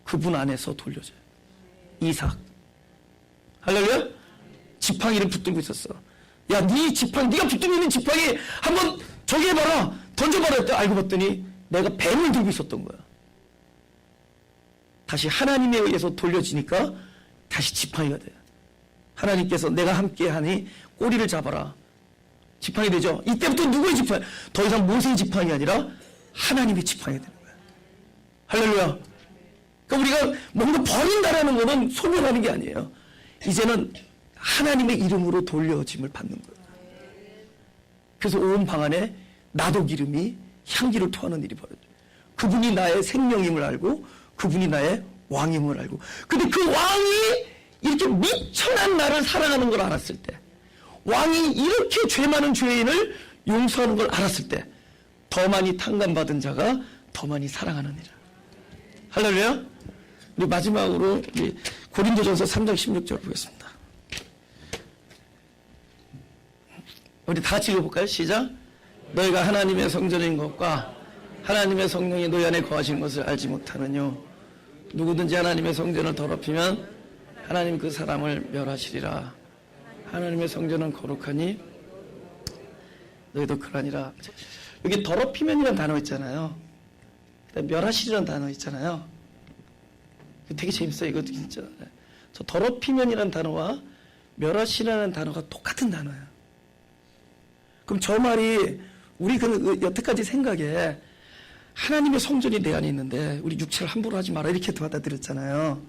Speaker 1: 그분 안에서 돌려져요. 이삭. 할렐루야? 지팡이를 붙들고 있었어. 야, 네가 붙들고 있는 지팡이 한번 저기 해봐라. 던져봐라 했더니 알고 봤더니 내가 뱀을 들고 있었던 거야. 다시 하나님에 의해서 돌려지니까 다시 지팡이가 돼. 하나님께서 내가 함께하니 꼬리를 잡아라. 지팡이 되죠? 이때부터 누구의 지팡이? 더 이상 모세의 지팡이 아니라 하나님의 지팡이 되는 거야. 할렐루야. 그러니까 우리가 뭔가 버린다라는 것은 소멸하는 게 아니에요. 이제는 하나님의 이름으로 돌려짐을 받는 거예요. 그래서 온 방 안에 나도 기름이 향기를 토하는 일이 벌어져요. 그분이 나의 생명임을 알고 그분이 나의 왕임을 알고 근데 그 왕이 이렇게 미천한 나를 사랑하는 걸 알았을 때 왕이 이렇게 죄 많은 죄인을 용서하는 걸 알았을 때 더 많이 탕감받은 자가 더 많이 사랑하느니라. 할렐루야. 우리 마지막으로 우리 고린도전서 3장 16절 보겠습니다. 우리 다 같이 읽어볼까요? 시작. 너희가 하나님의 성전인 것과 하나님의 성령이 너희 안에 거하신 것을 알지 못하느뇨. 누구든지 하나님의 성전을 더럽히면 하나님 그 사람을 멸하시리라. 하나님의 성전은 거룩하니 너희도 그러하니라. 여기 더럽히면이라는 단어 있잖아요. 그다음에 멸하시리라는 단어 있잖아요. 되게 재밌어요. 이거 진짜. 저 더럽히면이라는 단어와 멸하시리라는 단어가 똑같은 단어예요. 그럼 저 말이 우리 여태까지 생각에 하나님의 성전이 내 안에 있는데 우리 육체를 함부로 하지 마라 이렇게 받아들였잖아요.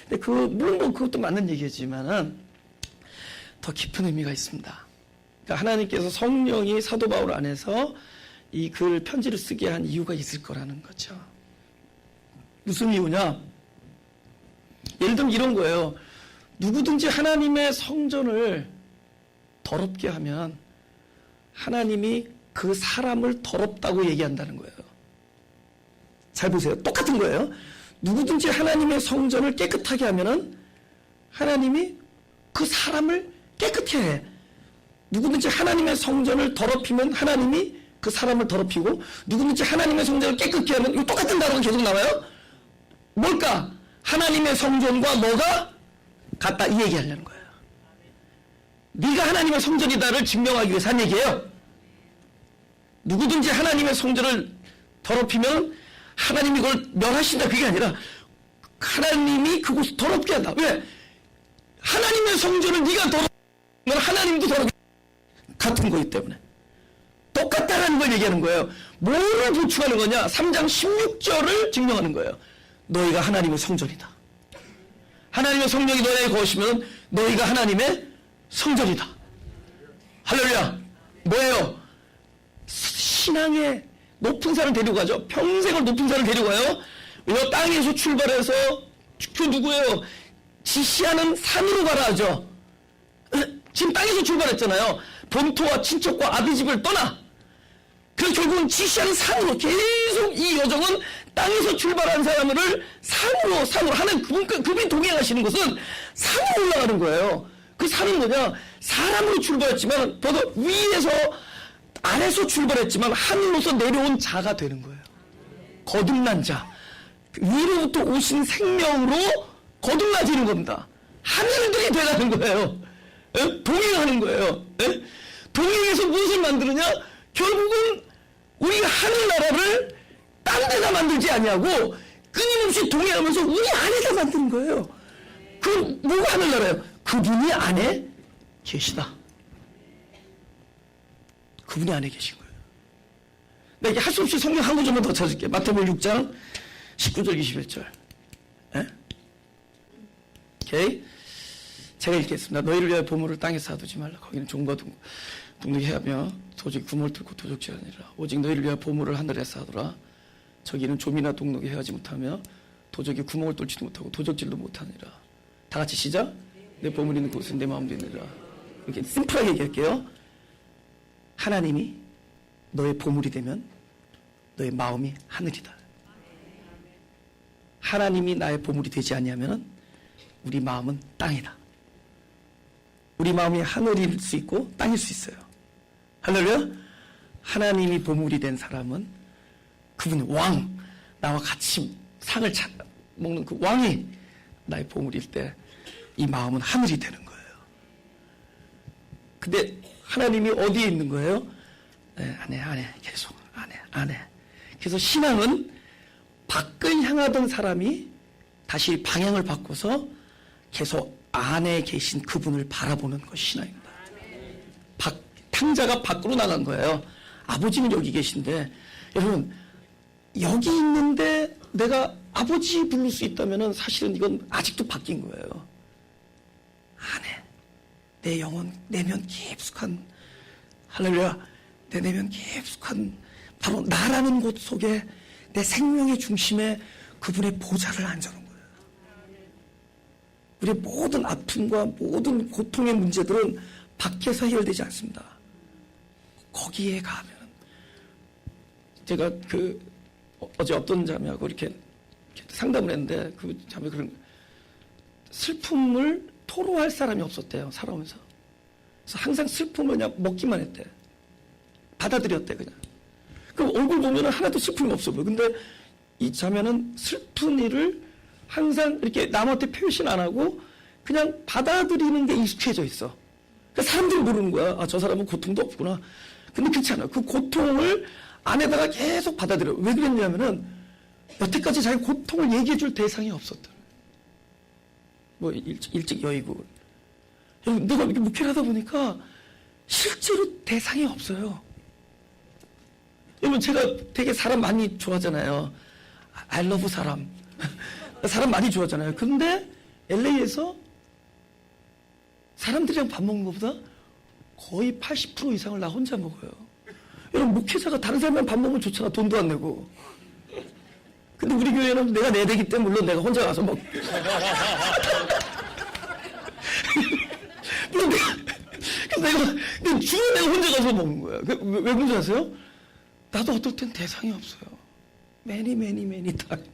Speaker 1: 근데 물론 그것도 맞는 얘기지만은 더 깊은 의미가 있습니다. 그러니까 하나님께서 성령이 사도 바울 안에서 이 글 편지를 쓰게 한 이유가 있을 거라는 거죠. 무슨 이유냐? 예를 들면 이런 거예요. 누구든지 하나님의 성전을 더럽게 하면 하나님이 그 사람을 더럽다고 얘기한다는 거예요. 잘 보세요. 똑같은 거예요. 누구든지 하나님의 성전을 깨끗하게 하면은 하나님이 그 사람을 깨끗해 해. 누구든지 하나님의 성전을 더럽히면 하나님이 그 사람을 더럽히고, 누구든지 하나님의 성전을 깨끗게 하면, 이거 똑같은 단어가 계속 나와요. 뭘까? 하나님의 성전과 뭐가 같다, 이 얘기하려는 거예요. 네가 하나님의 성전이다를 증명하기 위해서 한 얘기예요. 누구든지 하나님의 성전을 더럽히면 하나님이 그걸 멸하신다, 그게 아니라 하나님이 그곳을 더럽게 한다. 왜? 하나님의 성전을 네가 더럽히면 하나님도 더럽게, 같은 거기 때문에 똑같다라는 걸 얘기하는 거예요. 뭐를 보충하는 거냐? 3장 16절을 증명하는 거예요. 너희가 하나님의 성전이다. 하나님의 성령이 너희에 거하시면 너희가 하나님의 성전이다. 할렐루야. 뭐예요? 신앙의 높은 산을 데리고 가죠. 평생을 높은 산을 데리고 가요. 이 땅에서 출발해서 그 누구예요? 지시하는 산으로 가라 하죠. 지금 땅에서 출발했잖아요. 본토와 친척과 아비 집을 떠나. 그래서 결국은 지시하는 산으로 계속 이 여정은 땅에서 출발한 사람을 산으로 하나님 그분이 동행하시는 것은 산으로 올라가는 거예요. 그 산은 뭐냐? 사람으로 출발했지만 더더 위에서 아래서 출발했지만 하늘로서 내려온 자가 되는 거예요. 거듭난 자. 위로부터 오신 생명으로 거듭나지는 겁니다. 하늘들이 돼가는 거예요. 에? 동행하는 거예요. 에? 동행해서 무엇을 만드느냐? 결국은 우리가 하늘나라를 딴 데다 만들지 아니하고 끊임없이 동행하면서 우리 안에다 만드는 거예요. 그 뭐가 하늘나라예요? 그분이 안에 계시다. 그분이 안에 계신 거예요. 내가 할 수 없이 성경 한 구절만 더 찾을게요. 마태복음 6장 19절 21절. 에? 오케이. 제가 읽겠습니다. 너희를 위하여 보물을 땅에서 사두지 말라. 거기는 종과 둥둥이 해하며 도저히 구멍을 뚫고 도적질하니라. 오직 너희를 위하여 보물을 하늘에서 사두라. 저기는 좀이나 동록이 해하지 못하며 도적이 구멍을 뚫지도 못하고 도적질도 못하니라. 다 같이 시작. 내 보물이 있는 곳은 내 마음도 있느니라. 이렇게 심플하게 얘기할게요. 하나님이 너의 보물이 되면 너의 마음이 하늘이다. 하나님이 나의 보물이 되지 않냐면 우리 마음은 땅이다. 우리 마음이 하늘일 수 있고 땅일 수 있어요. 할렐루야. 하나님이 보물이 된 사람은 그분 왕, 나와 같이 상을 먹는 그 왕이 나의 보물일 때 이 마음은 하늘이 되는 거예요. 근데 하나님이 어디에 있는 거예요? 네, 안에 계속 안에. 그래서 신앙은 밖을 향하던 사람이 다시 방향을 바꿔서 계속 안에 계신 그분을 바라보는 것이 신앙입니다. 탕자가 밖으로 나간 거예요. 아버지는 여기 계신데, 여러분 여기 있는데 내가 아버지 부를 수 있다면 사실은 이건 아직도 바뀐 거예요. 안에 내 영혼 내면 깊숙한, 할렐루야, 내 내면 깊숙한 바로 나라는 곳 속에 내 생명의 중심에 그분의 보좌를 앉아놓은 거예요. 우리의 모든 아픔과 모든 고통의 문제들은 밖에서 해결되지 않습니다. 거기에 가면, 제가 어제 어떤 자매하고 이렇게 상담을 했는데 그 자매 그런 슬픔을 토로할 사람이 없었대요, 살아오면서. 그래서 항상 슬픔을 그냥 먹기만 했대. 받아들였대, 그냥. 그럼 얼굴 보면은 하나도 슬픔이 없어 보여. 근데 이 자매는 슬픈 일을 항상 이렇게 남한테 표현 안 하고 그냥 받아들이는 게 익숙해져 있어. 그러니까 사람들이 모르는 거야. 아, 저 사람은 고통도 없구나. 근데 그렇지 않아. 그 고통을 안에다가 계속 받아들여. 왜 그랬냐면은 여태까지 자기 고통을 얘기해 줄 대상이 없었다. 뭐 일찍 여의고. 내가 이렇게 목회를 하다 보니까 실제로 대상이 없어요. 여러분, 제가 되게 사람 많이 좋아하잖아요. I love 사람. 사람 많이 좋아하잖아요. 근데 LA에서 사람들이랑 밥 먹는 것보다 거의 80% 이상을 나 혼자 먹어요. 여러분, 목회자가 다른 사람이랑 밥 먹으면 좋잖아. 돈도 안 내고. 근데 우리 교회는 내가 내야 되기 때문에 물론 내가 혼자 가서 먹. 물론 내가 주로 내가 혼자 가서 먹는 거야. 왜 그런지 아세요? 나도 어떨 땐 대상이 없어요. many time.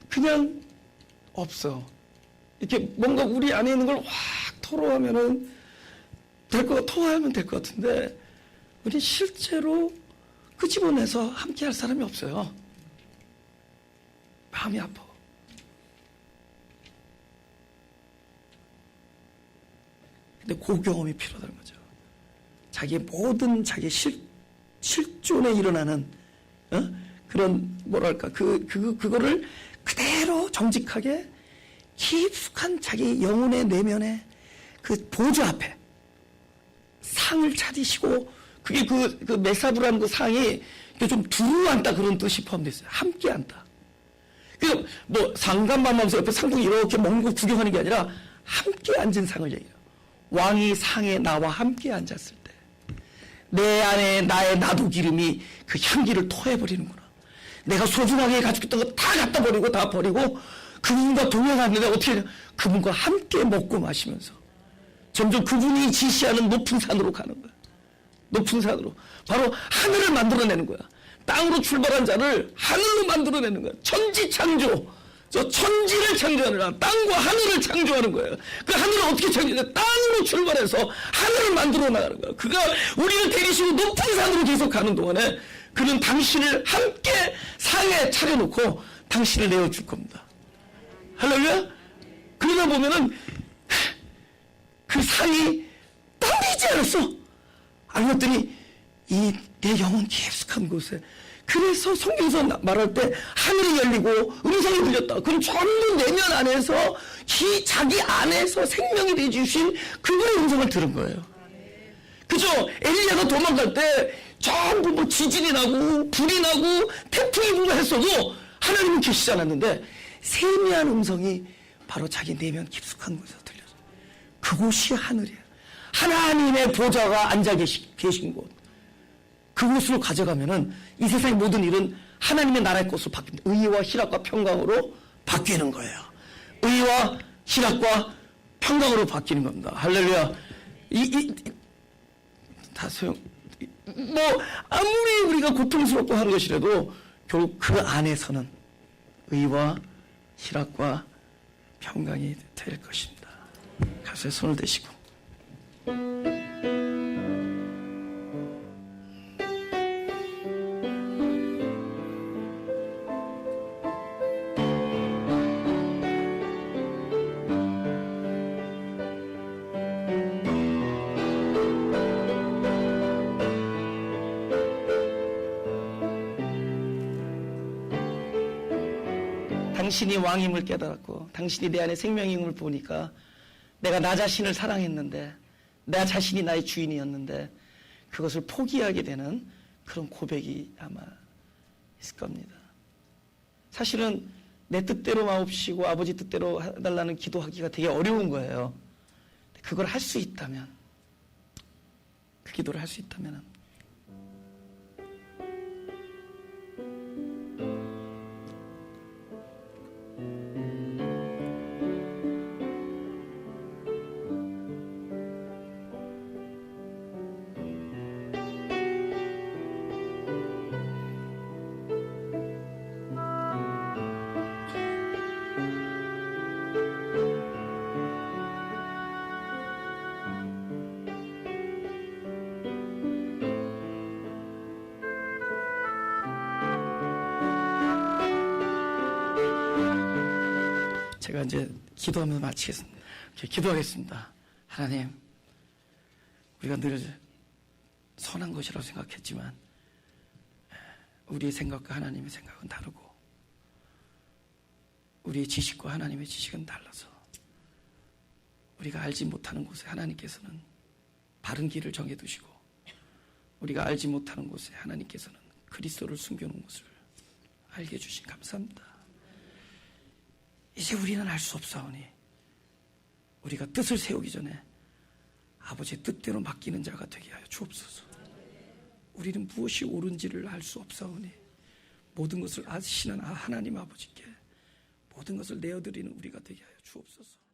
Speaker 1: 그냥 없어. 이렇게 뭔가 우리 안에 있는 걸 확 토로하면은 토하면 될 것 같은데 우리 실제로 끄집어내서 함께 할 사람이 없어요. 마음이 아파. 근데 그 경험이 필요하다는 거죠. 자기의 모든 자기 실존에 일어나는 그런 뭐랄까 그거를 그대로 정직하게 깊숙한 자기 영혼의 내면에 그 보좌 앞에 상을 차리시고, 그게 그 메사브라는 그 상이 좀 두루 앉다 그런 뜻이 포함되어 있어요. 함께 앉다. 그 뭐 상감하면서 옆에 상봉이 이렇게 먹는 거 구경하는 게 아니라 함께 앉은 상을 얘기해요. 왕이 상에 나와 함께 앉았을 때 내 안에 나의 나도 기름이 그 향기를 토해버리는구나. 내가 소중하게 가지고 있던 거 다 갖다 버리고 다 버리고 그분과 동행하는데 어떻게 해요? 그분과 함께 먹고 마시면서 점점 그분이 지시하는 높은 산으로 가는 거야. 높은 산으로. 바로 하늘을 만들어내는 거야. 땅으로 출발한 자를 하늘로 만들어내는 거야. 천지창조. 저 천지를 창조하느라 땅과 하늘을 창조하는 거예요. 그 하늘을 어떻게 창조해? 땅으로 출발해서 하늘을 만들어 나가는 거야. 그가 우리를 데리시고 높은 산으로 계속 가는 동안에 그는 당신을 함께 상에 차려놓고 당신을 내어줄 겁니다. 할렐루야? 그러다 보면은 그 상이 떨리지 않았어. 알았더니 이 내 영혼 깊숙한 곳에, 그래서 성경에서 말할 때 하늘이 열리고 음성이 들렸다. 그럼 전부 내면 안에서 자기 안에서 생명이 되주신 그분의 음성을 들은 거예요. 그죠? 엘리야가 도망갈 때 전부 뭐 지진이 나고 불이 나고 태풍이 불고 했어도 하나님은 계시지 않았는데 세미한 음성이 바로 자기 내면 깊숙한 곳에서 들려서 그곳이 하늘이에요. 하나님의 보좌가 앉아 계신 곳. 그곳으로 가져가면은 이 세상의 모든 일은 하나님의 나라의 것으로 바뀝니다. 의와 희락과 평강으로 바뀌는 거예요. 의와 희락과 평강으로 바뀌는 겁니다. 할렐루야. 다 뭐 아무리 우리가 고통스럽고 하는 것이라도 결국 그 안에서는 의와 희락과 평강이 될 것입니다. 가슴에 손을 대시고. 당신이 왕임을 깨달았고 당신이 내 안에 생명임을 보니까 내가 나 자신을 사랑했는데 나 자신이 나의 주인이었는데 그것을 포기하게 되는 그런 고백이 아마 있을 겁니다. 사실은 내 뜻대로 마옵시고 아버지 뜻대로 해달라는 기도하기가 되게 어려운 거예요. 그걸 할 수 있다면, 그 기도를 할 수 있다면 제가 이제 기도하면서 마치겠습니다. 기도하겠습니다. 하나님, 우리가 늘 선한 것이라고 생각했지만 우리의 생각과 하나님의 생각은 다르고 우리의 지식과 하나님의 지식은 달라서 우리가 알지 못하는 곳에 하나님께서는 바른 길을 정해두시고 우리가 알지 못하는 곳에 하나님께서는 그리스도를 숨겨놓은 것을 알게 해주신 감사합니다. 이제 우리는 알 수 없사오니 우리가 뜻을 세우기 전에 아버지의 뜻대로 맡기는 자가 되게 하여 주옵소서. 우리는 무엇이 옳은지를 알 수 없사오니 모든 것을 아시는 하나님 아버지께 모든 것을 내어드리는 우리가 되게 하여 주옵소서.